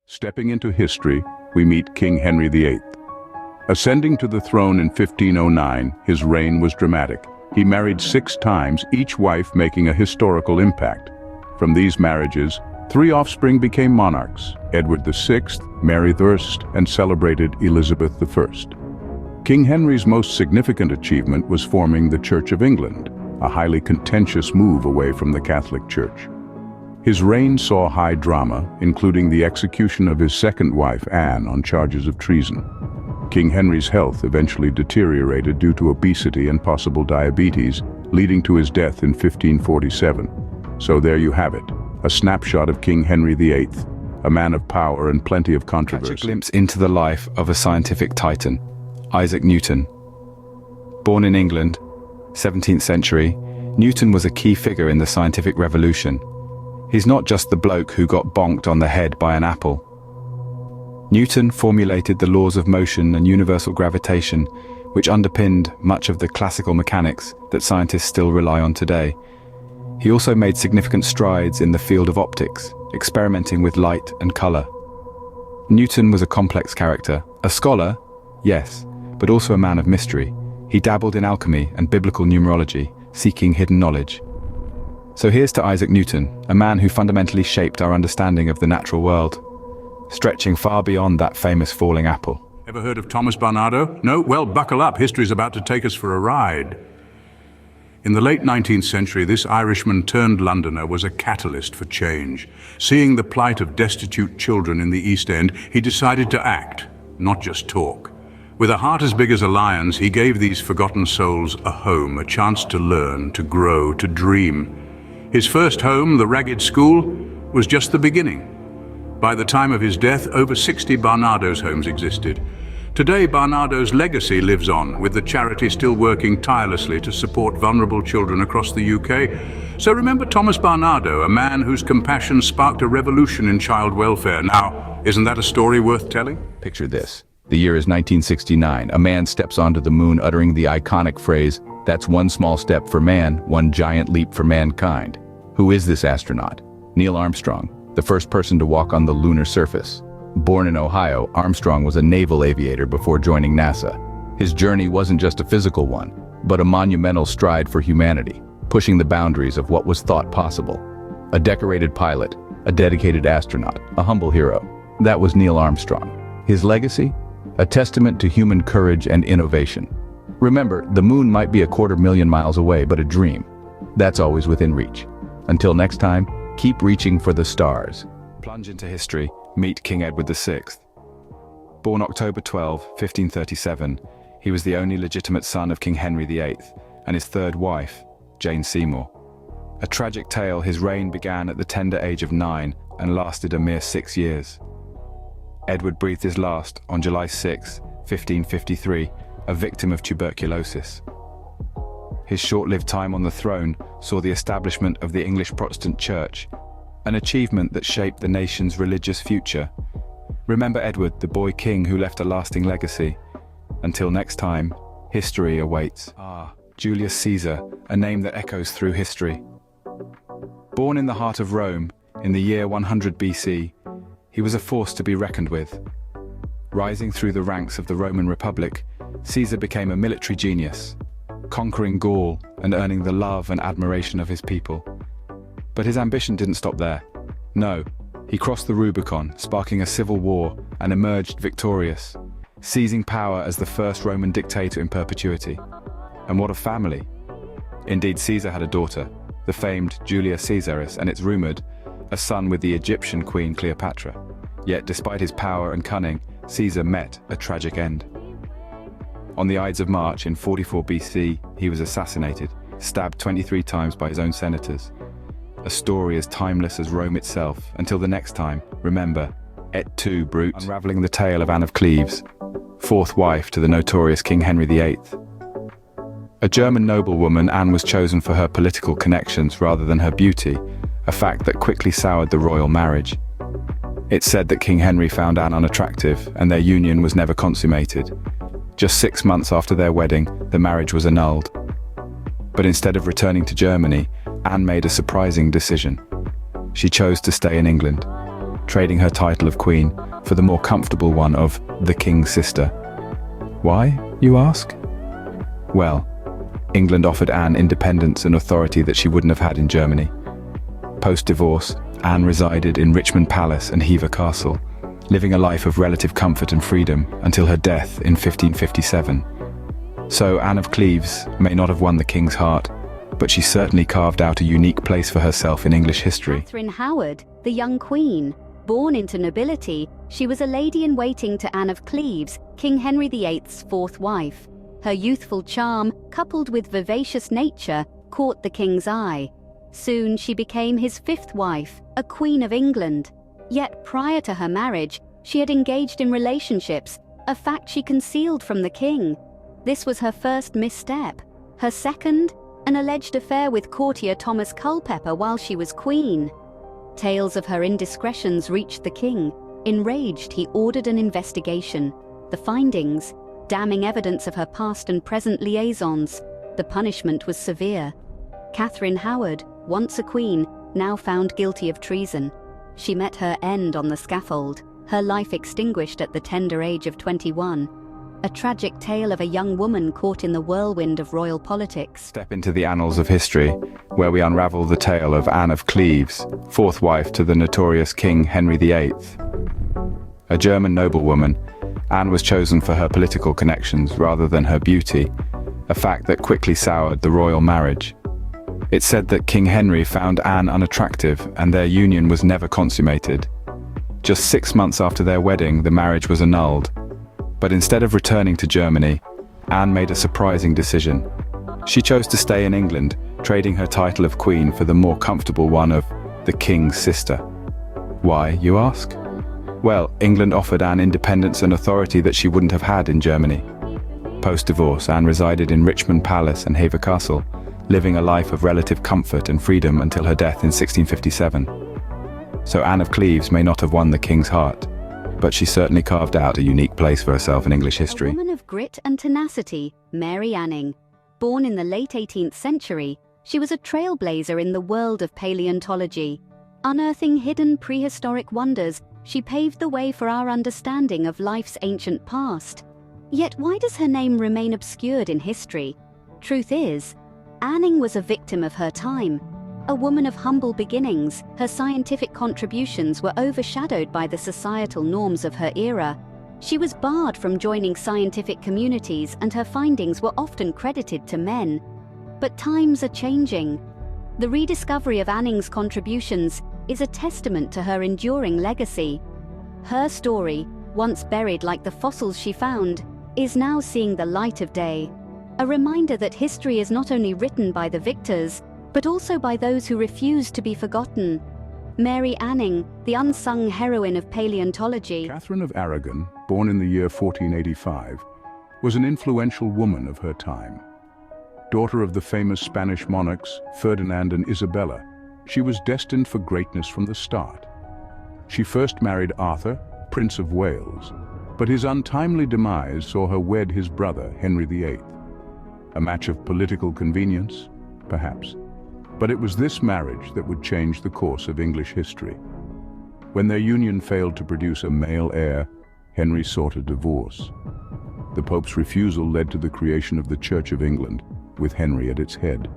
Stepping into history, we meet King Henry VIII. Ascending to the throne in 1509, his reign was dramatic. He married 6 times, each wife making a historical impact. From these marriages, 3 offspring became monarchs: Edward VI, Mary I, and celebrated Elizabeth I. King Henry's most significant achievement was forming the Church of England, a highly contentious move away from the Catholic Church. His reign saw high drama, including the execution of his second wife, Anne, on charges of treason. King Henry's health eventually deteriorated due to obesity and possible diabetes, leading to his death in 1547. So there you have it, a snapshot of King Henry VIII, a man of power and plenty of controversy. Catch a glimpse into the life of a scientific titan, Isaac Newton. Born in England, 17th century, Newton was a key figure in the scientific revolution. He's not just the bloke who got bonked on the head by an apple. Newton formulated the laws of motion and universal gravitation, which underpinned much of the classical mechanics that scientists still rely on today. He also made significant strides in the field of optics, experimenting with light and color. Newton was a complex character, a scholar, yes, but also a man of mystery. He dabbled in alchemy and biblical numerology, seeking hidden knowledge. So here's to Isaac Newton, a man who fundamentally shaped our understanding of the natural world, stretching far beyond that famous falling apple. Ever heard of Thomas Barnardo? No? Well, buckle up, history's about to take us for a ride. In the late 19th century, this Irishman turned Londoner was a catalyst for change. Seeing the plight of destitute children in the East End, he decided to act, not just talk. With a heart as big as a lion's, he gave these forgotten souls a home, a chance to learn, to grow, to dream. His first home, the Ragged School, was just the beginning. By the time of his death, over 60 Barnardo's homes existed. Today, Barnardo's legacy lives on, with the charity still working tirelessly to support vulnerable children across the UK. So remember Thomas Barnardo, a man whose compassion sparked a revolution in child welfare. Now, isn't that a story worth telling? Picture this. The year is 1969. A man steps onto the moon uttering the iconic phrase, "That's one small step for man, one giant leap for mankind." Who is this astronaut? Neil Armstrong, the first person to walk on the lunar surface. Born in Ohio, Armstrong was a naval aviator before joining NASA. His journey wasn't just a physical one, but a monumental stride for humanity, pushing the boundaries of what was thought possible. A decorated pilot, a dedicated astronaut, a humble hero. That was Neil Armstrong. His legacy? A testament to human courage and innovation. Remember, the moon might be 250,000 miles away, but a dream. That's always within reach. Until next time, keep reaching for the stars. Plunge into history. Meet King Edward VI. Born October 12, 1537, he was the only legitimate son of King Henry VIII and his third wife, Jane Seymour. A tragic tale, his reign began at the tender age of 9 and lasted a mere 6 years. Edward breathed his last on July 6, 1553, a victim of tuberculosis. His short-lived time on the throne saw the establishment of the English Protestant Church, an achievement that shaped the nation's religious future. Remember Edward, the boy king who left a lasting legacy. Until next time, history awaits. Julius Caesar, a name that echoes through history. Born in the heart of Rome in the year 100 BC, he was a force to be reckoned with. Rising through the ranks of the Roman Republic, Caesar became a military genius, conquering Gaul and earning the love and admiration of his people. But his ambition didn't stop there. No, he crossed the Rubicon, sparking a civil war, and emerged victorious, seizing power as the first Roman dictator in perpetuity. And what a family! Indeed, Caesar had a daughter, the famed Julia Caesaris, and it's rumored, a son with the Egyptian queen Cleopatra. Yet, despite his power and cunning, Caesar met a tragic end. On the Ides of March in 44 BC, he was assassinated, stabbed 23 times by his own senators. A story as timeless as Rome itself. Until the next time, remember, et tu, brute, unraveling the tale of Anne of Cleves, fourth wife to the notorious King Henry VIII. A German noblewoman, Anne was chosen for her political connections rather than her beauty, a fact that quickly soured the royal marriage. It's said that King Henry found Anne unattractive, and their union was never consummated. Just 6 months after their wedding, the marriage was annulled. But instead of returning to Germany, Anne made a surprising decision. She chose to stay in England, trading her title of queen for the more comfortable one of the king's sister. Why, you ask? Well, England offered Anne independence and authority that she wouldn't have had in Germany. Post-divorce, Anne resided in Richmond Palace and Hever Castle, living a life of relative comfort and freedom until her death in 1557. So Anne of Cleves may not have won the king's heart, but she certainly carved out a unique place for herself in English history. Catherine Howard, the young queen. Born into nobility, she was a lady-in-waiting to Anne of Cleves, King Henry VIII's fourth wife. Her youthful charm, coupled with vivacious nature, caught the king's eye. Soon she became his fifth wife, a Queen of England. Yet prior to her marriage, she had engaged in relationships, a fact she concealed from the king. This was her first misstep. Her second, an alleged affair with courtier Thomas Culpeper while she was queen. Tales of her indiscretions reached the king. Enraged, he ordered an investigation. The findings, damning evidence of her past and present liaisons. The punishment was severe. Catherine Howard, once a queen, now found guilty of treason. She met her end on the scaffold, her life extinguished at the tender age of 21. A tragic tale of a young woman caught in the whirlwind of royal politics. Step into the annals of history, where we unravel the tale of Anne of Cleves, fourth wife to the notorious King Henry VIII. A German noblewoman, Anne was chosen for her political connections rather than her beauty, a fact that quickly soured the royal marriage. It's said that King Henry found Anne unattractive and their union was never consummated. Just 6 months after their wedding, the marriage was annulled. But instead of returning to Germany, Anne made a surprising decision. She chose to stay in England, trading her title of queen for the more comfortable one of the king's sister. Why, you ask? Well, England offered Anne independence and authority that she wouldn't have had in Germany. Post-divorce, Anne resided in Richmond Palace and Hever Castle, living a life of relative comfort and freedom until her death in 1657. So Anne of Cleves may not have won the king's heart, but she certainly carved out a unique place for herself in English history. A woman of grit and tenacity, Mary Anning. Born in the late 18th century, she was a trailblazer in the world of paleontology. Unearthing hidden prehistoric wonders, she paved the way for our understanding of life's ancient past. Yet why does her name remain obscured in history? Truth is, Anning was a victim of her time. A woman of humble beginnings, her scientific contributions were overshadowed by the societal norms of her era. She was barred from joining scientific communities and her findings were often credited to men. But times are changing. The rediscovery of Anning's contributions is a testament to her enduring legacy. Her story, once buried like the fossils she found, is now seeing the light of day. A reminder that history is not only written by the victors, but also by those who refuse to be forgotten. Mary Anning, the unsung heroine of paleontology. Catherine of Aragon, born in the year 1485, was an influential woman of her time. Daughter of the famous Spanish monarchs Ferdinand and Isabella, she was destined for greatness from the start. She first married Arthur, Prince of Wales, but his untimely demise saw her wed his brother, Henry VIII. A match of political convenience? Perhaps. But it was this marriage that would change the course of English history. When their union failed to produce a male heir, Henry sought a divorce. The Pope's refusal led to the creation of the Church of England, with Henry at its head.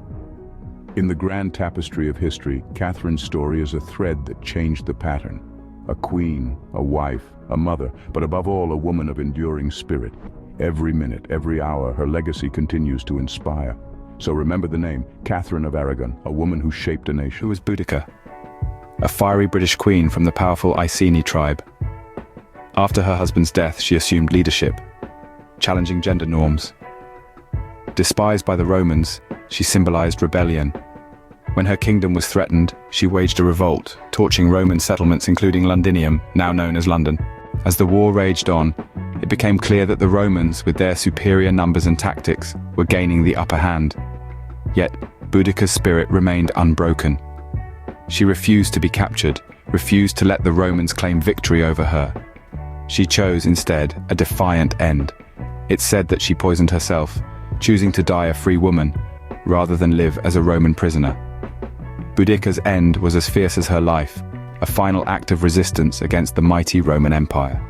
In the grand tapestry of history, Catherine's story is a thread that changed the pattern. A queen, a wife, a mother, but above all a woman of enduring spirit. Every minute, every hour, her legacy continues to inspire. So remember the name, Catherine of Aragon, a woman who shaped a nation. Who was Boudica? A fiery British queen from the powerful Iceni tribe. After her husband's death, she assumed leadership, challenging gender norms. Despised by the Romans, she symbolized rebellion. When her kingdom was threatened, she waged a revolt, torching Roman settlements including Londinium, now known as London. As the war raged on, it became clear that the Romans, with their superior numbers and tactics, were gaining the upper hand. Yet, Boudica's spirit remained unbroken. She refused to be captured, refused to let the Romans claim victory over her. She chose, instead, a defiant end. It's said that she poisoned herself, choosing to die a free woman, rather than live as a Roman prisoner. Boudica's end was as fierce as her life, a final act of resistance against the mighty Roman Empire.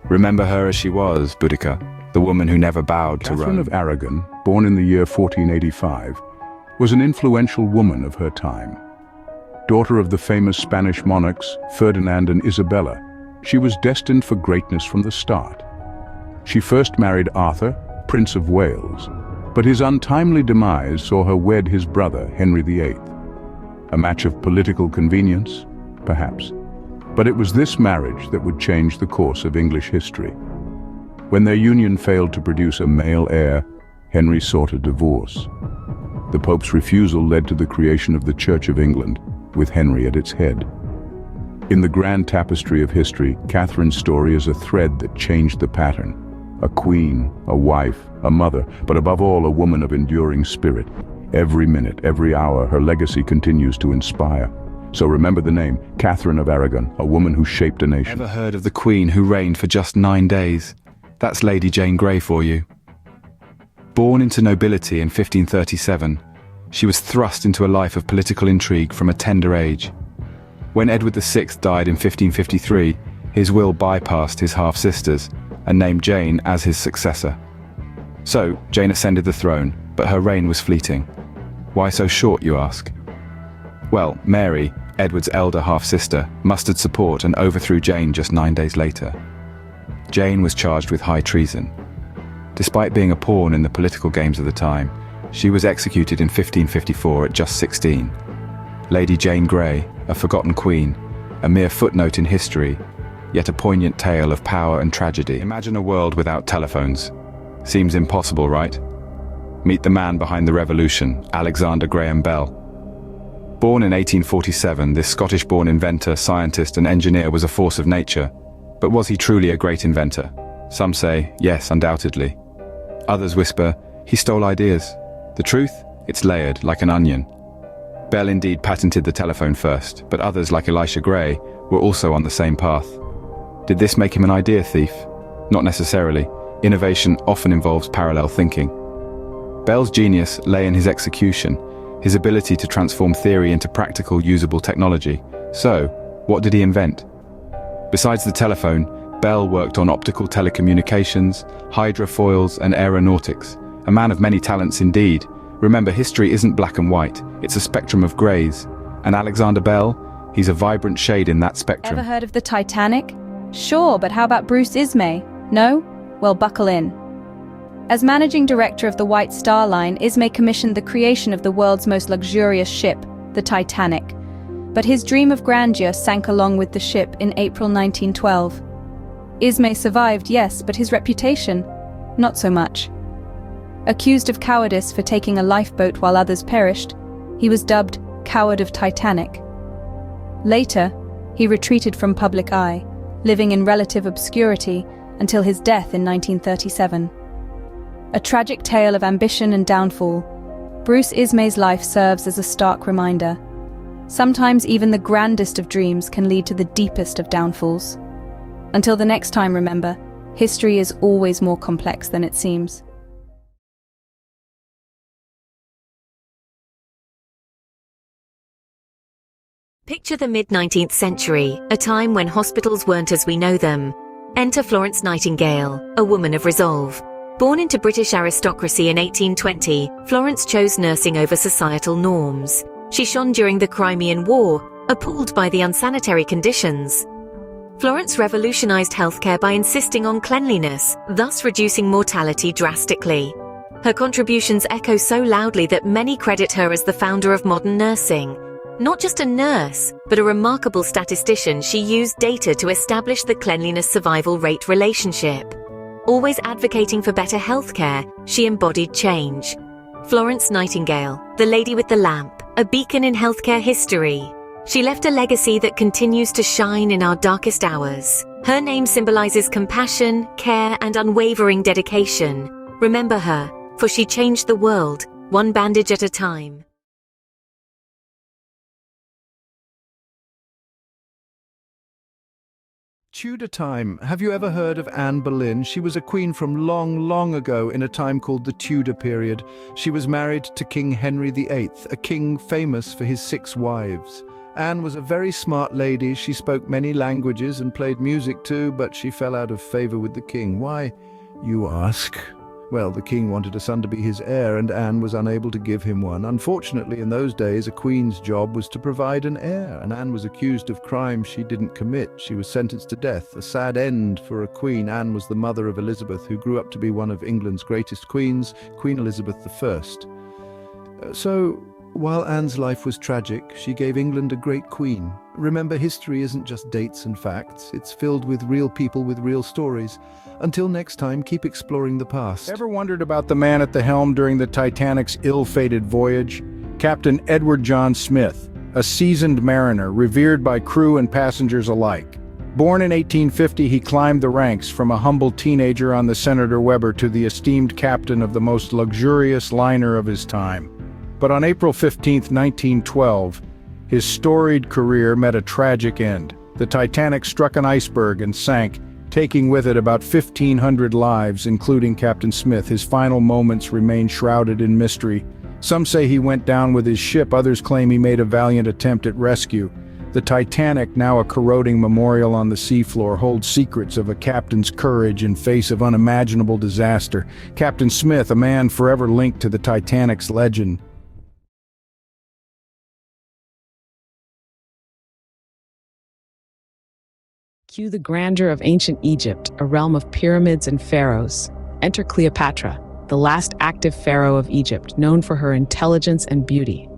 Remember her as she was, Boudica, the woman who never bowed to Rome. Catherine of Aragon, born in the year 1485, was an influential woman of her time. Daughter of the famous Spanish monarchs Ferdinand and Isabella, she was destined for greatness from the start. She first married Arthur, Prince of Wales, but his untimely demise saw her wed his brother, Henry VIII. A match of political convenience? Perhaps. But it was this marriage that would change the course of English history. When their union failed to produce a male heir, Henry sought a divorce. The Pope's refusal led to the creation of the Church of England, with Henry at its head. In the grand tapestry of history, Catherine's story is a thread that changed the pattern. A queen, a wife, a mother, but above all a woman of enduring spirit. Every minute, every hour, her legacy continues to inspire. So remember the name, Catherine of Aragon, a woman who shaped a nation. Ever heard of the Queen who reigned for just 9 days? That's Lady Jane Grey for you. Born into nobility in 1537, she was thrust into a life of political intrigue from a tender age. When Edward VI died in 1553, his will bypassed his half-sisters and named Jane as his successor. So, Jane ascended the throne, but her reign was fleeting. Why so short, you ask? Well, Mary, Edward's elder half-sister, mustered support and overthrew Jane just 9 days later. Jane was charged with high treason. Despite being a pawn in the political games of the time, she was executed in 1554 at just 16. Lady Jane Grey, a forgotten queen, a mere footnote in history, yet a poignant tale of power and tragedy. Imagine a world without telephones. Seems impossible, right? Meet the man behind the revolution, Alexander Graham Bell. Born in 1847, this Scottish-born inventor, scientist and engineer was a force of nature. But was he truly a great inventor? Some say, yes, undoubtedly. Others whisper, he stole ideas. The truth? It's layered, like an onion. Bell indeed patented the telephone first, but others, like Elisha Gray, were also on the same path. Did this make him an idea thief? Not necessarily. Innovation often involves parallel thinking. Bell's genius lay in his execution, his ability to transform theory into practical, usable technology. So, what did he invent? Besides the telephone, Bell worked on optical telecommunications, hydrofoils, and aeronautics. A man of many talents indeed. Remember, history isn't black and white, it's a spectrum of greys. And Alexander Bell, he's a vibrant shade in that spectrum. Ever heard of the Titanic? Sure, but how about Bruce Ismay? No? Well, buckle in. As managing director of the White Star Line, Ismay commissioned the creation of the world's most luxurious ship, the Titanic. But his dream of grandeur sank along with the ship in April 1912. Ismay survived, yes, but his reputation? Not so much. Accused of cowardice for taking a lifeboat while others perished, he was dubbed Coward of Titanic. Later, he retreated from public eye, living in relative obscurity until his death in 1937. A tragic tale of ambition and downfall, Bruce Ismay's life serves as a stark reminder. Sometimes even the grandest of dreams can lead to the deepest of downfalls. Until the next time, remember, history is always more complex than it seems. Picture the mid-19th century, a time when hospitals weren't as we know them. Enter Florence Nightingale, a woman of resolve. Born into British aristocracy in 1820, Florence chose nursing over societal norms. She shone during the Crimean War, appalled by the unsanitary conditions. Florence revolutionized healthcare by insisting on cleanliness, thus reducing mortality drastically. Her contributions echo so loudly that many credit her as the founder of modern nursing. Not just a nurse, but a remarkable statistician, she used data to establish the cleanliness survival rate relationship. Always advocating for better healthcare, she embodied change. Florence Nightingale, the lady with the lamp, a beacon in healthcare history. She left a legacy that continues to shine in our darkest hours. Her name symbolizes compassion, care, and unwavering dedication. Remember her, for she changed the world, one bandage at a time. Tudor time. Have you ever heard of Anne Boleyn? She was a queen from long, long ago in a time called the Tudor period. She was married to King Henry VIII, a king famous for his 6 wives. Anne was a very smart lady. She spoke many languages and played music too, but she fell out of favor with the king. Why, you ask? Well, the king wanted a son to be his heir, and Anne was unable to give him one. Unfortunately, in those days, a queen's job was to provide an heir, and Anne was accused of crimes she didn't commit. She was sentenced to death, a sad end for a queen. Anne was the mother of Elizabeth, who grew up to be one of England's greatest queens, Queen Elizabeth I. So, while Anne's life was tragic, she gave England a great queen. Remember, history isn't just dates and facts. It's filled with real people with real stories. Until next time, keep exploring the past. Ever wondered about the man at the helm during the Titanic's ill-fated voyage? Captain Edward John Smith, a seasoned mariner, revered by crew and passengers alike. Born in 1850, he climbed the ranks from a humble teenager on the Senator Weber to the esteemed captain of the most luxurious liner of his time. But on April 15, 1912, his storied career met a tragic end. The Titanic struck an iceberg and sank, taking with it about 1,500 lives, including Captain Smith. His final moments remain shrouded in mystery. Some say he went down with his ship, others claim he made a valiant attempt at rescue. The Titanic, now a corroding memorial on the seafloor, holds secrets of a captain's courage in face of unimaginable disaster. Captain Smith, a man forever linked to the Titanic's legend. Cue the grandeur of ancient Egypt, a realm of pyramids and pharaohs. Enter Cleopatra, the last active pharaoh of Egypt, known for her intelligence and beauty.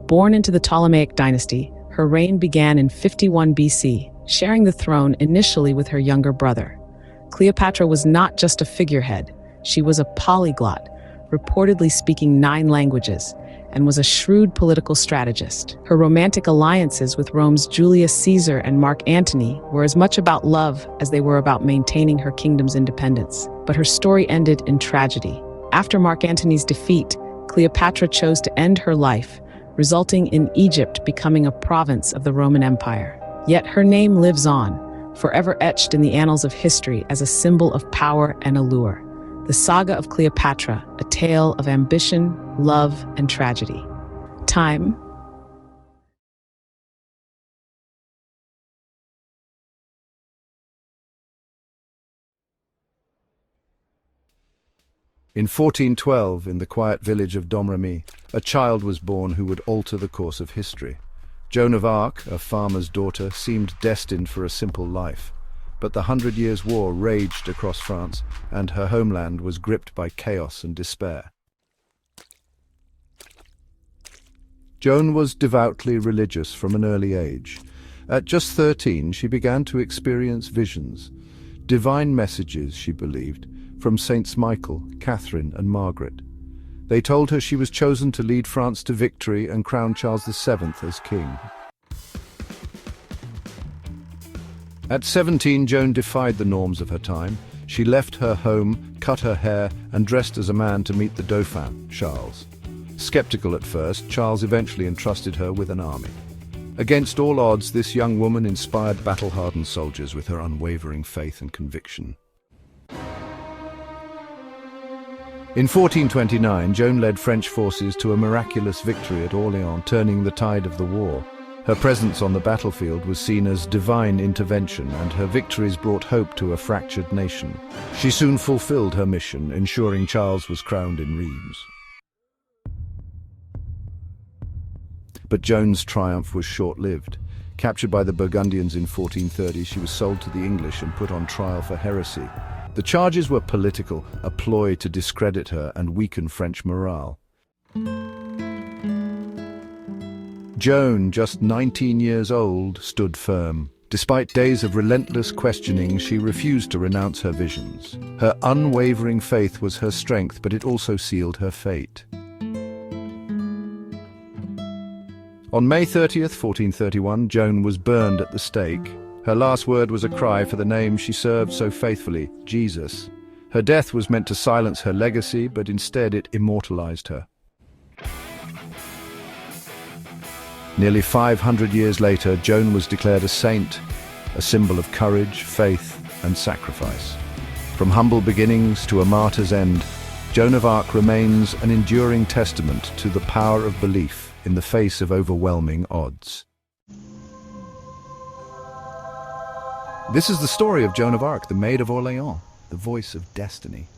Born into the Ptolemaic dynasty, her reign began in 51 BC, sharing the throne initially with her younger brother. Cleopatra was not just a figurehead, she was a polyglot, reportedly speaking 9 languages, and was a shrewd political strategist. Her romantic alliances with Rome's Julius Caesar and Mark Antony were as much about love as they were about maintaining her kingdom's independence. But her story ended in tragedy. After Mark Antony's defeat, Cleopatra chose to end her life, resulting in Egypt becoming a province of the Roman Empire. Yet her name lives on, forever etched in the annals of history as a symbol of power and allure. The Saga of Cleopatra, a tale of ambition, love, and tragedy. Time. In 1412, in the quiet village of Domremy, a child was born who would alter the course of history. Joan of Arc, a farmer's daughter, seemed destined for a simple life. But the 100 Years' War raged across France, and her homeland was gripped by chaos and despair. Joan was devoutly religious from an early age. At just 13, she began to experience visions, divine messages, she believed, from Saints Michael, Catherine, and Margaret. They told her she was chosen to lead France to victory and crown Charles VII as king. At 17, Joan defied the norms of her time. She left her home, cut her hair, and dressed as a man to meet the Dauphin, Charles. Skeptical at first, Charles eventually entrusted her with an army. Against all odds, this young woman inspired battle-hardened soldiers with her unwavering faith and conviction. In 1429, Joan led French forces to a miraculous victory at Orléans, turning the tide of the war. Her presence on the battlefield was seen as divine intervention, and her victories brought hope to a fractured nation. She soon fulfilled her mission, ensuring Charles was crowned in Reims. But Joan's triumph was short-lived. Captured by the Burgundians in 1430, she was sold to the English and put on trial for heresy. The charges were political, a ploy to discredit her and weaken French morale. Joan, just 19 years old, stood firm. Despite days of relentless questioning, she refused to renounce her visions. Her unwavering faith was her strength, but it also sealed her fate. On May 30th, 1431, Joan was burned at the stake. Her last word was a cry for the name she served so faithfully, Jesus. Her death was meant to silence her legacy, but instead it immortalized her. Nearly 500 years later, Joan was declared a saint, a symbol of courage, faith, and sacrifice. From humble beginnings to a martyr's end, Joan of Arc remains an enduring testament to the power of belief in the face of overwhelming odds. This is the story of Joan of Arc, the Maid of Orléans, the voice of destiny.